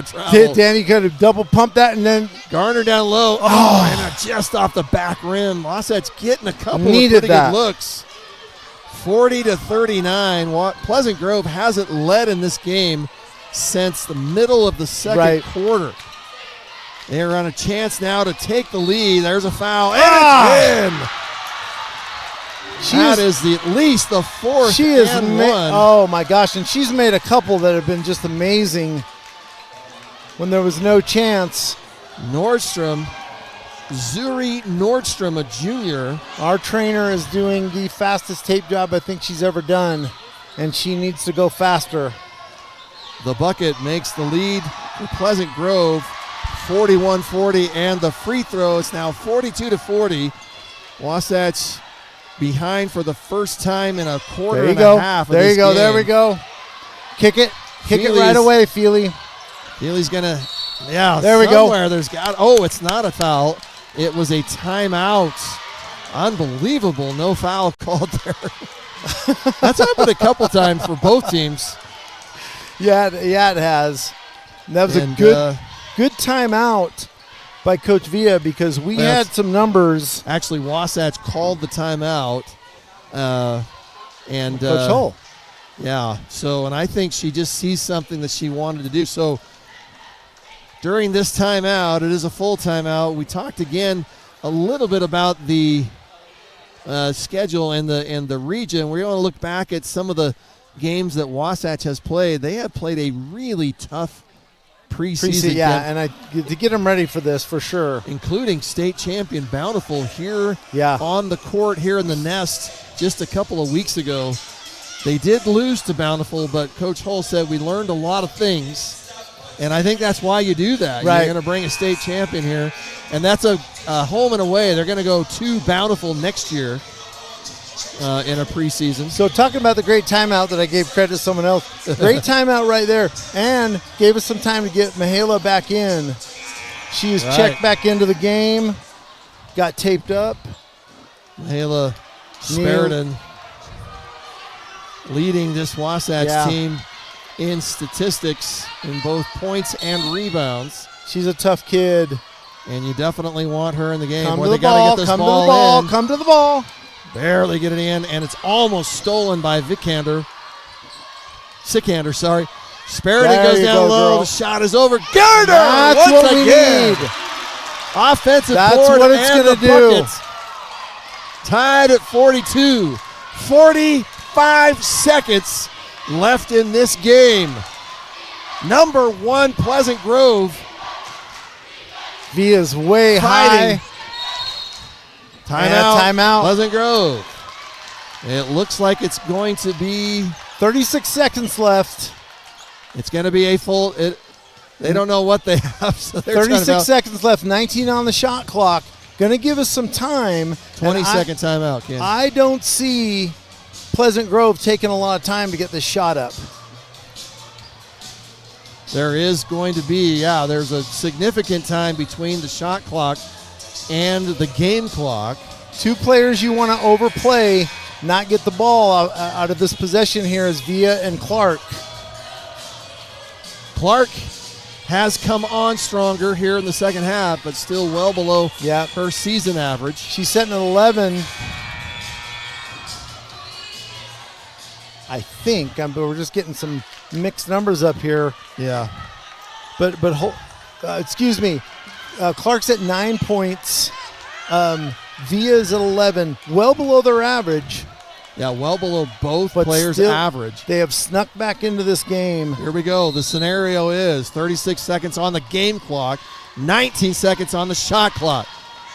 travel. Danny could have double pumped that and then Garner down low. And just off the back rim. Wasatch getting a couple of pretty good looks. 40-39. Pleasant Grove hasn't led in this game since the middle of the second quarter. They're on a chance now to take the lead. There's a foul, and it's in. That is at least the fourth and one. Oh, my gosh, and she's made a couple that have been just amazing when there was no chance. Nordstrom, Zuri Nordstrom, a junior. Our trainer is doing the fastest tape job I think she's ever done, and she needs to go faster. The bucket makes the lead for Pleasant Grove. 41-40, and the free throw, it's now 42-40. Wasatch behind for the first time in a quarter There you and go. a half. There you go. Game. There we go. Kick it. Kick Feely's, it right away, Feely. Feely's gonna. Yeah. There we go. Somewhere there's got. Oh, it's not a foul. It was a timeout. Unbelievable. No foul called there. That's happened a couple times for both teams. Yeah, it has. And that was a good timeout by Coach Villa because we had some numbers. Actually, Wasatch called the timeout. And Coach Hull. Yeah. So, and I think she just sees something that she wanted to do. So, during this timeout, it is a full timeout. We talked again a little bit about the schedule and the region. We're going to look back at some of the games that Wasatch has played. They have played a really tough preseason. And to get them ready for this for sure. Including state champion Bountiful here on the court here in the Nest just a couple of weeks ago. They did lose to Bountiful, but Coach Hull said we learned a lot of things. And I think that's why you do that. Right. You're going to bring a state champion here. And that's a home and away. They're going to go to Bountiful next year in a preseason. So talking about the great timeout that I gave credit to someone else. Great timeout right there. And gave us some time to get Mihaela back in. She is checked back into the game. Got taped up. Mihaela Sparidan leading this Wasatch team in statistics in both points and rebounds. She's a tough kid. And you definitely want her in the game. Come Boy, to the they gotta ball, get this come to ball the ball, in. come to the ball. Barely get it in, and it's almost stolen by Sickander, sorry. Sparidan goes down low. Girl. The shot is over. Garner! That's what we need. Offensive That's board what it's and gonna the do. buckets. Tied at 42. 45 seconds left in this game. Number 1, Pleasant Grove. Villa's way fighting. high. Timeout. Pleasant Grove. It looks like it's going to be 36 seconds left. It's going to be a full. They don't know what they have. So 36 seconds left. 19 on the shot clock. Going to give us some time. 20-second timeout, Ken. I don't see Pleasant Grove taking a lot of time to get this shot up. There is going to be, there's a significant time between the shot clock and the game clock. 2 players you want to overplay, not get the ball out of this possession here is Villa and Clark. Clark has come on stronger here in the second half, but still well below her season average. She's setting at 11. I think, but we're just getting some mixed numbers up here. Yeah. But excuse me. Clark's at 9 points. Villa's at 11. Well below their average. Yeah, well below both players' average. They have snuck back into this game. Here we go. The scenario is 36 seconds on the game clock, 19 seconds on the shot clock.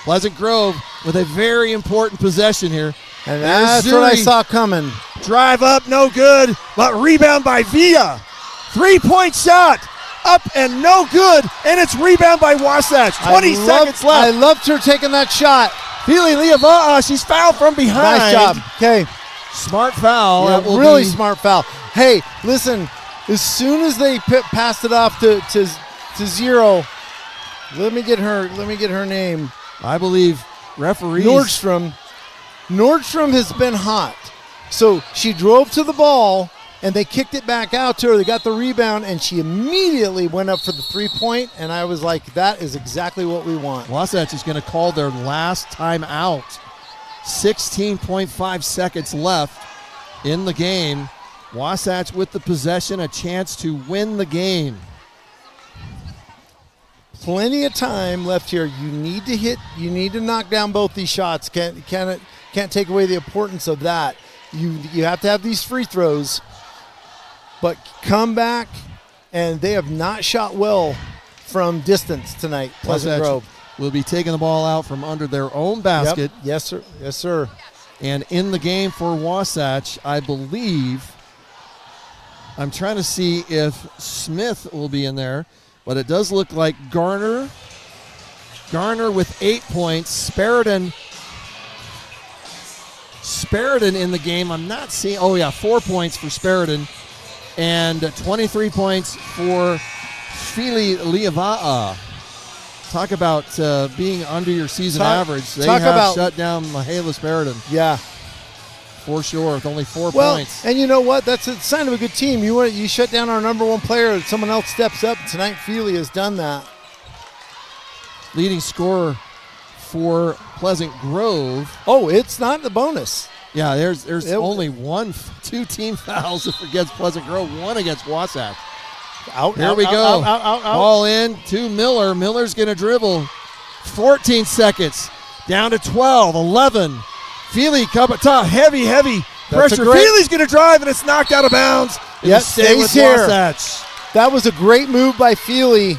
Pleasant Grove with a very important possession here. And that's what I saw coming. Drive up, no good, but rebound by Villa. 3-point shot, up and no good, and it's rebound by Wasatch. 20 seconds left. I loved her taking that shot. Feely Liava'a, she's fouled from behind. Nice job. Okay. Smart foul. Yeah, really smart foul. Hey, listen, as soon as they passed it off to Zero, let me get her name. I believe referees. Nordstrom has been hot. So she drove to the ball, and they kicked it back out to her. They got the rebound, and she immediately went up for the 3-point, and I was like, that is exactly what we want. Wasatch is going to call their last time out. 16.5 seconds left in the game. Wasatch with the possession, a chance to win the game. Plenty of time left here. You need to hit. You need to knock down both these shots. Can't take away the importance of that. You have to have these free throws, but come back, and they have not shot well from distance tonight. Pleasant Grove will be taking the ball out from under their own basket. Yep. Yes, sir. Yes, sir. And in the game for Wasatch, I believe, I'm trying to see if Smith will be in there, but it does look like Garner with 8 points. Spariton in the game. I'm not seeing. 4 points for Spariton and 23 points for Fili Liava'a. Talk about being under your season average. They have shut down Michaela Spariton. Yeah. For sure, with only 4 points. And you know what? That's a sign of a good team. You shut down our number one player, someone else steps up. Tonight, Fili has done that. Leading scorer for Pleasant Grove. Oh, it's not the bonus. Yeah, there's only 2 team fouls against Pleasant Grove, 1 against Wasatch. Here we go. Out. Ball in to Miller. Miller's going to dribble. 14 seconds. Down to 12, 11. Fili come up top. Heavy pressure. Fili's going to drive, and it's knocked out of bounds. Yep, stays here. Wasatch. That was a great move by Fili.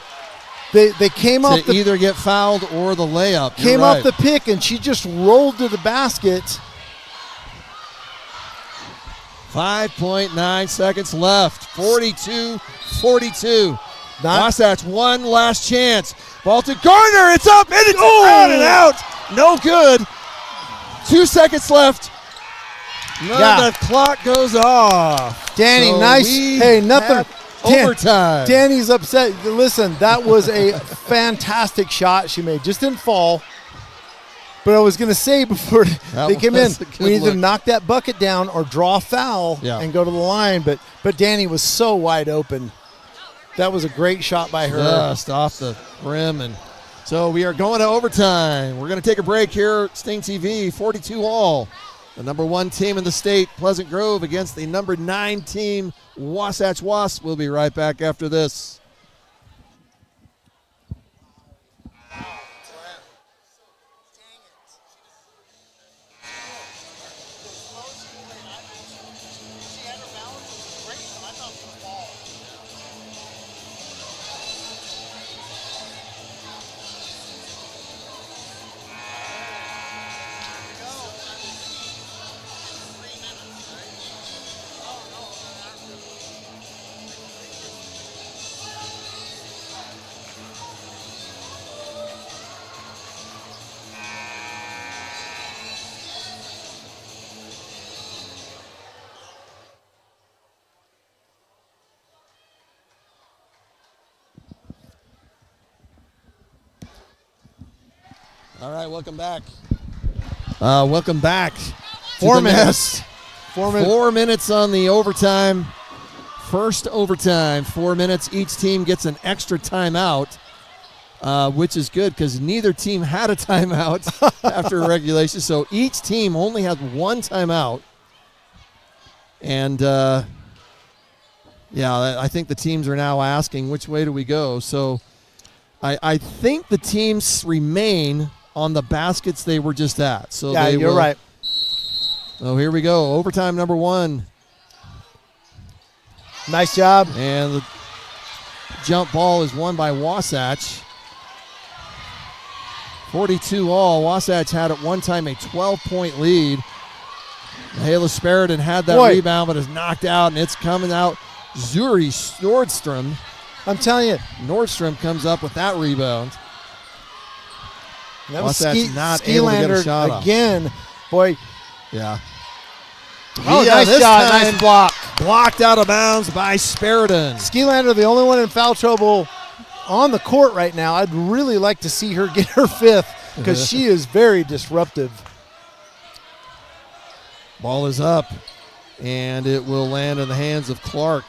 They came off to either get fouled or the layup. Came off the pick, and she just rolled to the basket. 5.9 seconds left. 42-42. Wasatch, one last chance. Ball to Garner. It's up, and it's out and out. No good. 2 seconds left. The clock goes off. Danny, nice. Hey, nothing. Overtime. Danny's upset. Listen, that was a fantastic shot she made. Just didn't fall. But I was going to say before they came in, we either knock that bucket down or draw a foul and go to the line. But Danny was so wide open. That was a great shot by her. Just off the rim. And so we are going to overtime. We're going to take a break here at Sting TV. 42-all. The number 1 team in the state, Pleasant Grove, against the number 9 team, Wasatch Wasps. We'll be right back after this. All right, welcome back. Welcome back. 4 minutes. 4 minutes on the overtime. First overtime, 4 minutes. Each team gets an extra timeout, which is good because neither team had a timeout after regulation. So each team only has 1 timeout. And, I think the teams are now asking, which way do we go? So I think the teams remain on the baskets they were just at. So you're right. So here we go. Overtime number 1. Nice job. And the jump ball is won by Wasatch. 42-all. Wasatch had at one time a 12-point lead. Michaela Spariton had that rebound, but is knocked out, and it's coming out. Zuri Nordstrom. I'm telling you. Nordstrom comes up with that rebound. That was Skilander again. Boy. Yeah. Oh, nice shot. Nice block. Blocked out of bounds by Spariton. Skilander, the only one in foul trouble on the court right now. I'd really like to see her get her 5th because she is very disruptive. Ball is up, and it will land in the hands of Clark.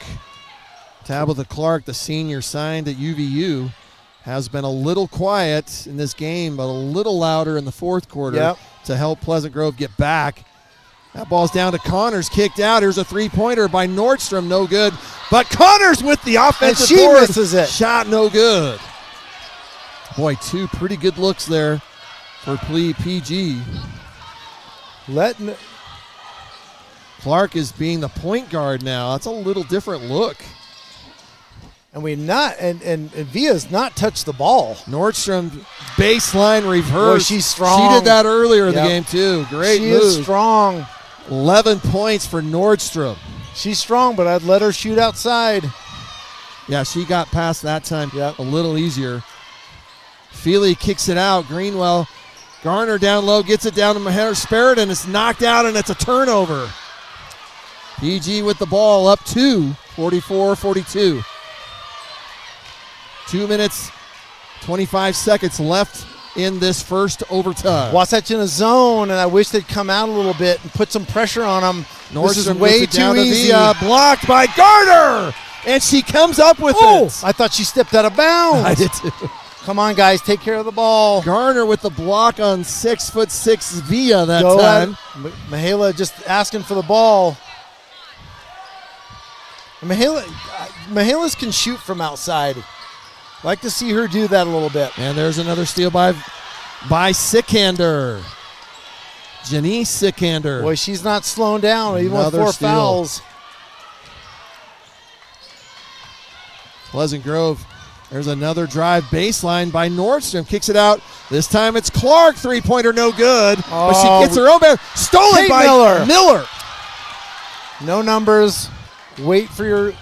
Tabitha Clark, the senior signed at UVU, has been a little quiet in this game, but a little louder in the fourth quarter to help Pleasant Grove get back. That ball's down to Connors, kicked out. Here's a three-pointer by Nordstrom, no good. But Connors with the offensive board. And she misses it. Shot no good. Boy, 2 pretty good looks there for PG. Clark is being the point guard now. That's a little different look. And and Via's not touched the ball. Nordstrom baseline reverse. Boy, she's strong. She did that earlier in the game too. Great move. She is strong. 11 points for Nordstrom. She's strong, but I'd let her shoot outside. Yeah, she got past that time a little easier. Fili kicks it out. Greenwell Garner down low, gets it down to Maher Sparrow, and it's knocked out, and it's a turnover. PG with the ball up 2, 44-42. 2 minutes, 25 seconds left in this first overtime. Wasatch in a zone, and I wish they'd come out a little bit and put some pressure on them. This is way too easy. Blocked by Garner, and she comes up with it. I thought she stepped out of bounds. I did too. Come on, guys, take care of the ball. Garner with the block on 6'6" Villa that time. Mihaela just asking for the ball. Mihaela's can shoot from outside. Like to see her do that a little bit. And there's another steal by Sikander. Janice Sikander. Boy, she's not slowing down even with 4 fouls. Pleasant Grove. There's another drive baseline by Nordstrom. Kicks it out. This time it's Clark. 3-pointer no good. But she gets her own back. Stolen by Miller. No numbers. Wait for your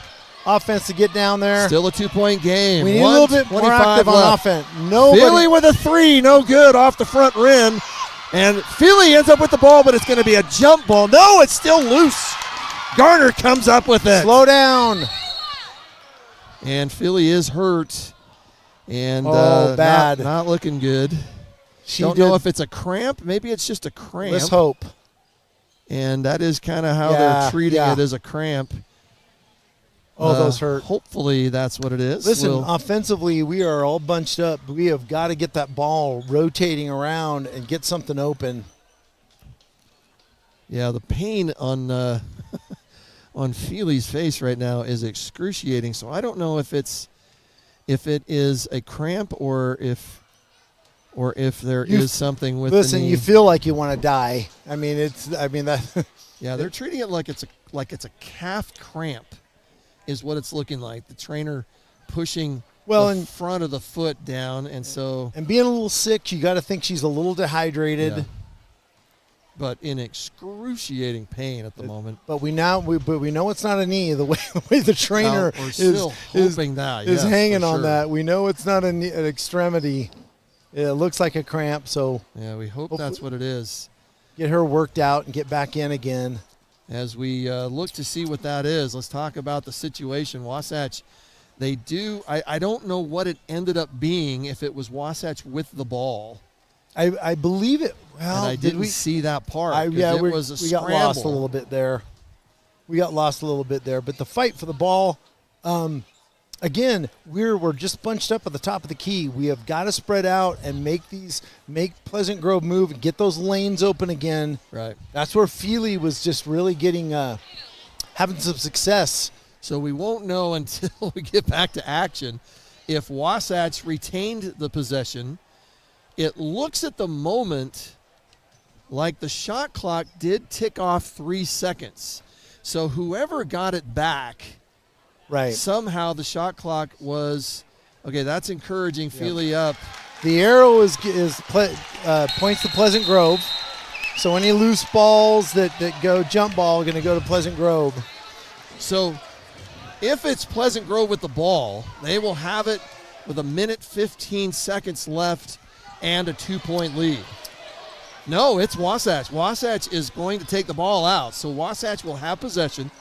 offense to get down there. Still a 2-point game. We need a little bit more active on offense. Philly with a 3. No good off the front rim. And Philly ends up with the ball, but it's going to be a jump ball. No, it's still loose. Garner comes up with it. Slow down. And Philly is hurt. And bad. Not looking good. Don't know if it's a cramp. Maybe it's just a cramp. Let's hope. And that is kind of how they're treating it, as a cramp. Those hurt. Hopefully that's what it is. Listen, offensively, we are all bunched up. We have got to get that ball rotating around and get something open. Yeah, the pain on on Feely's face right now is excruciating. So I don't know if it is a cramp or if there is something with the knee. You feel like you want to die. That. Yeah, they're treating it like it's a calf cramp, is what it's looking like. The trainer pushing the front of the foot down, and being a little sick, you got to think she's a little dehydrated. Yeah. But in excruciating pain at the moment. But we know it's not a knee. The way the trainer is hanging on that. We know it's not an extremity. It looks like a cramp. So yeah, we hope that's what it is. Get her worked out and get back in again. As we look to see what that is, let's talk about the situation. Wasatch, they do. I don't know what it ended up being, if it was Wasatch with the ball. I believe it. Well, and I didn't see that part. We got lost a little bit there. But the fight for the ball, again, we're just bunched up at the top of the key. We have got to spread out and make Pleasant Grove move and get those lanes open again. Right. That's where Feely was just really getting having some success. So we won't know until we get back to action if Wasatch retained the possession. It looks at the moment like the shot clock did tick off 3 seconds. So whoever got it back, right? Somehow the shot clock was okay. That's encouraging. Feely up. The arrow points to Pleasant Grove. So any loose balls that go jump ball are going to go to Pleasant Grove. So if it's Pleasant Grove with the ball, they will have it with 1:15 seconds left and a 2-point lead. No, it's Wasatch. Wasatch is going to take the ball out. So Wasatch will have possession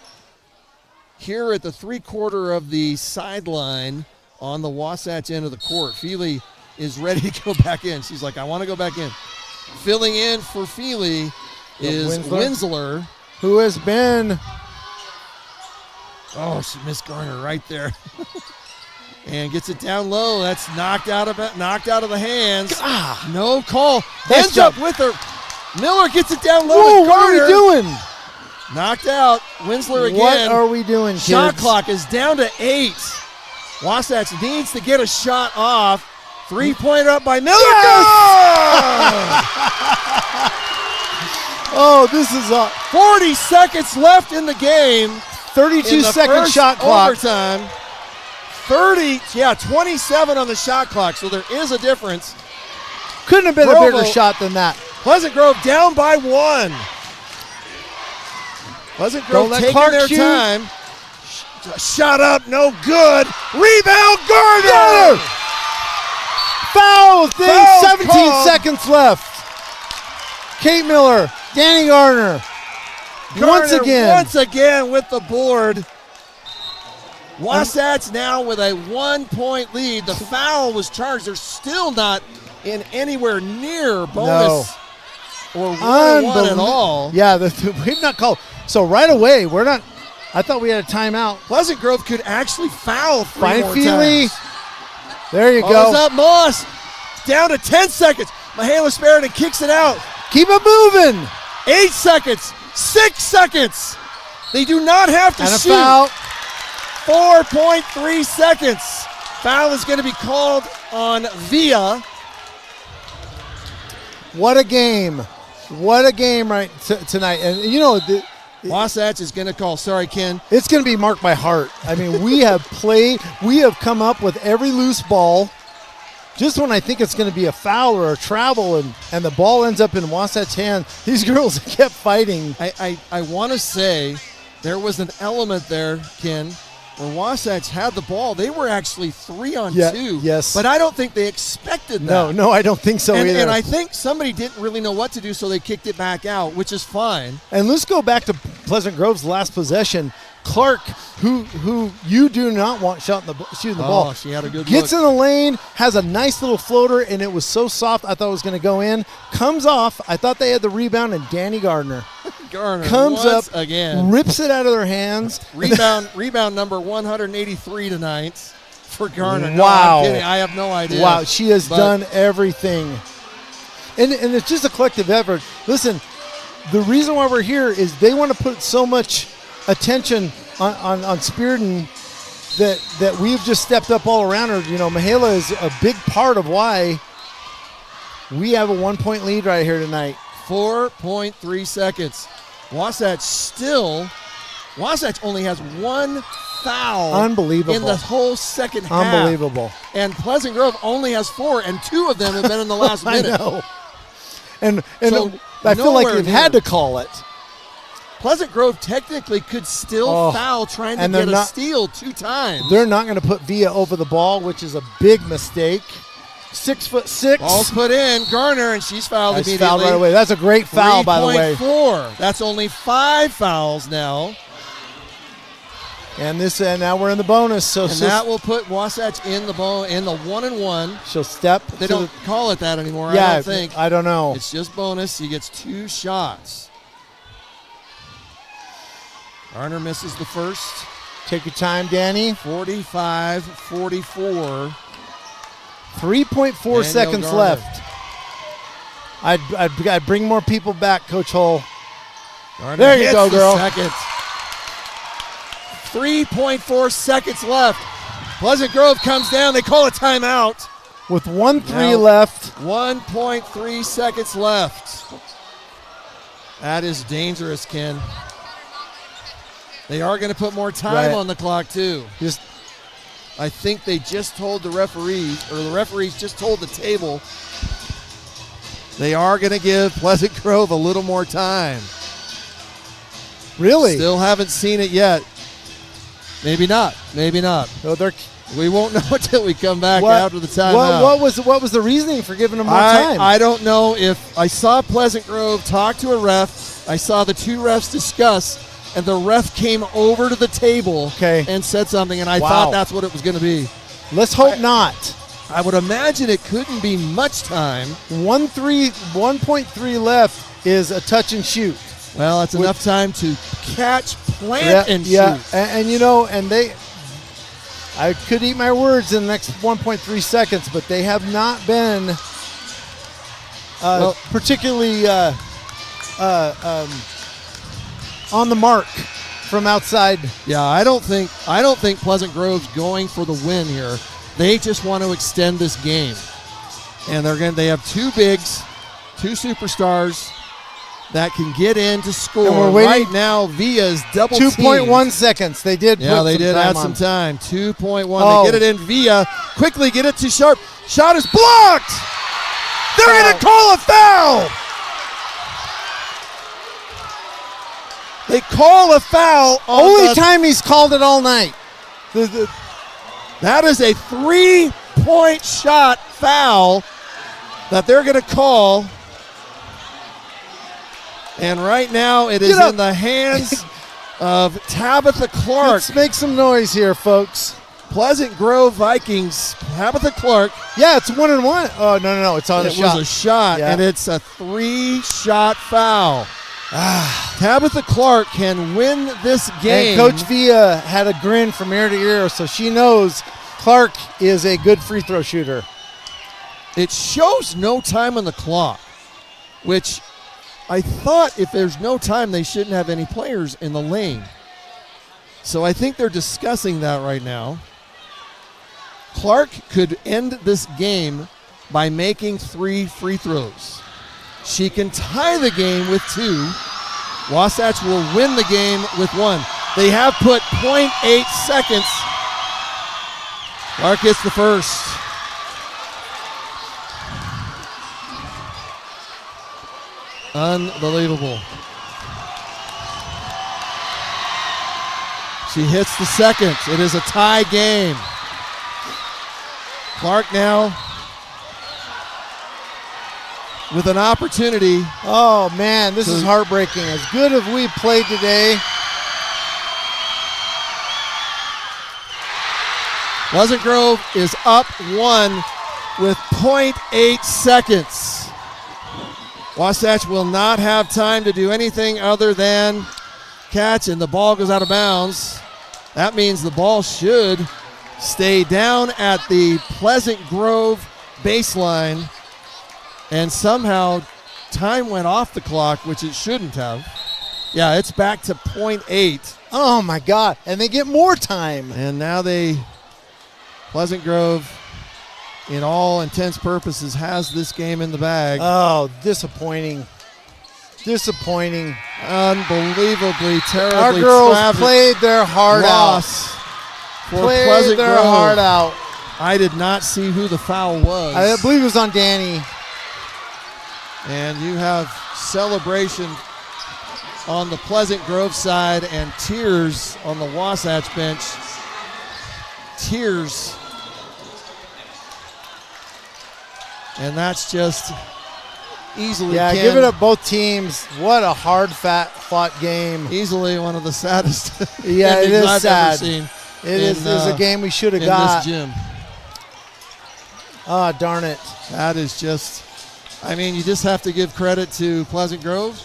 here at the 3/4 of the sideline on the Wasatch end of the court. Feely is ready to go back in. She's like, I want to go back in. Filling in for Feely is Winsler. Who has been... Oh, she missed Garner right there. And gets it down low. That's knocked out of the hands. No call. Ends up with her. Miller gets it down low. Whoa, what are we doing? Knocked out. Winsler again. What are we doing, kids? Shot clock is down to 8. Wasatch needs to get a shot off. 3-pointer up by Miller. Yes! Oh, this is 40 seconds left in the game. 32-second shot clock. Overtime. 27 on the shot clock, so there is a difference. Couldn't have been a bigger shot than that. Pleasant Grove down by 1. Pleasant Grove taking their time. Shot up, no good. Rebound, Garner! Foul thing, 17 seconds left. Kate Miller, Danny Gardner. Once again with the board. Wasatch now with a 1-point lead. The foul was charged. They're still not in anywhere near bonus or 1-1 at all. Yeah, we've not called. So right away, we're not. I thought we had a timeout. Pleasant Grove could actually foul 3 Fine more Feely. times. There you go. Goes up Moss. Down to 10 seconds. Michaela Sperriton kicks it out. Keep it moving. 8 seconds. 6 seconds. They do not have to and shoot. A foul. 4.3 seconds. Foul is going to be called on Villa. What a game. What a game tonight. And, you know, Wasatch is going to call. Sorry, Ken. It's going to be marked by heart. I mean, we have come up with every loose ball. Just when I think it's going to be a foul or a travel and the ball ends up in Wasatch's hand, these girls kept fighting. I want to say there was an element there, Ken, where Wasatch had the ball. They were actually 3-on-2. Yes. But I don't think they expected that. No, I don't think so either. And I think somebody didn't really know what to do, so they kicked it back out, which is fine. And let's go back to Pleasant Grove's last possession. Clark, who you do not want shooting the ball. She had a good Gets look. in the lane, has a nice little floater, and it was so soft I thought it was going to go in. Comes off. I thought they had the rebound, and Danny Gardner comes up again, rips it out of their hands. Rebound number 183 tonight for Gardner. Wow. No, I'm kidding. I have no idea. Wow, she has done everything. And it's just a collective effort. Listen, the reason why we're here is they want to put so much attention on Spearden that we've just stepped up all around her. You know, Michaela is a big part of why we have a 1-point lead right here tonight. 4.3 seconds. Wasatch only has one foul. Unbelievable. In the whole second half. Unbelievable. And Pleasant Grove only has 4, and 2 of them have been in the last minute. I know. And so I feel like they've had to call it. Pleasant Grove technically could still foul trying to get a steal 2 times. They're not going to put Villa over the ball, which is a big mistake. 6'6". Ball's put in. Garner, and she's fouled immediately. Fouled right away. That's a great foul, by the way. 3.4. That's only 5 fouls now. And now we're in the bonus. So that will put Wasatch in the 1-and-1. She'll step. They don't call it that anymore. Yeah, I don't think. I don't know. It's just bonus. He gets 2 shots. Garner misses the first. Take your time, Danny. 45-44. 3.4 seconds Garner. left. I'd bring more people back, Coach Hull. Garner there you go, girl. Second. 3.4 seconds left. Pleasant Grove comes down. They call a timeout. With 1-3 left. 1.3 seconds left. That is dangerous, Ken. They are going to put more time on the clock, too. I think they just told the referees, or the referees just told the table, they are going to give Pleasant Grove a little more time. Really? Still haven't seen it yet. Maybe not. Maybe not. No, we won't know until we come back after the timeout. What was the reasoning for giving them more time? I don't know. If I saw Pleasant Grove talk to a ref, I saw the 2 refs discuss, and the ref came over to the table and said something, and I thought that's what it was going to be. Let's hope not. I would imagine it couldn't be much time. 1.3 left is a touch and shoot. Well, that's enough time to catch, plant, and shoot. Yeah, and you know, I could eat my words in the next 1.3 seconds, but they have not been particularly on the mark from outside. Yeah, I don't think Pleasant Grove's going for the win here. They just want to extend this game, and they have 2 bigs, 2 superstars that can get in to score. And we're waiting. Right now, Villa's double 2.1 seconds. They did. Yeah, they did add some time. 2.1. They get it in. Villa quickly get it to Sharp. Shot is blocked. They're going to call a foul. They call a foul. Only time he's called it all night. That is a 3-point shot foul that they're going to call. And right now it is in the hands of Tabitha Clark. Let's make some noise here, folks. Pleasant Grove Vikings, Tabitha Clark. Yeah, it's 1-1. Oh, no. It's on a shot. It was a shot, and it's a 3-shot foul. Tabitha Clark can win this game. And Coach Villa had a grin from ear to ear, so she knows Clark is a good free throw shooter. It shows no time on the clock, which I thought if there's no time, they shouldn't have any players in the lane. So I think they're discussing that right now. Clark could end this game by making 3 free throws. She can tie the game with 2. Wasatch will win the game with 1. They have put 0.8 seconds. Clark gets the first. Unbelievable. She hits the second. It is a tie game. Clark now with an opportunity. Oh, man, this is heartbreaking. As good as we played today. Pleasant Grove is up 1 with 0.8 seconds. Wasatch will not have time to do anything other than catch, and the ball goes out of bounds. That means the ball should stay down at the Pleasant Grove baseline, and somehow time went off the clock, which it shouldn't have. Yeah, it's back to 0.8. Oh, my God, and they get more time. And now Pleasant Grove, in all intents purposes, has this game in the bag. Oh, disappointing. Disappointing. Unbelievably, terribly Our girls played their heart out. For Pleasant their Grove. heart out. I did not see who the foul was. I believe it was on Danny. And you have celebration on the Pleasant Grove side and tears on the Wasatch bench. Tears. And that's just easily. Yeah, give it up both teams. What a hard, fought game. Easily one of the saddest. Yeah, it is I've sad. ever seen. It is a game we should have got. In this gym. Oh, darn it. That is just, I mean, you just have to give credit to Pleasant Grove.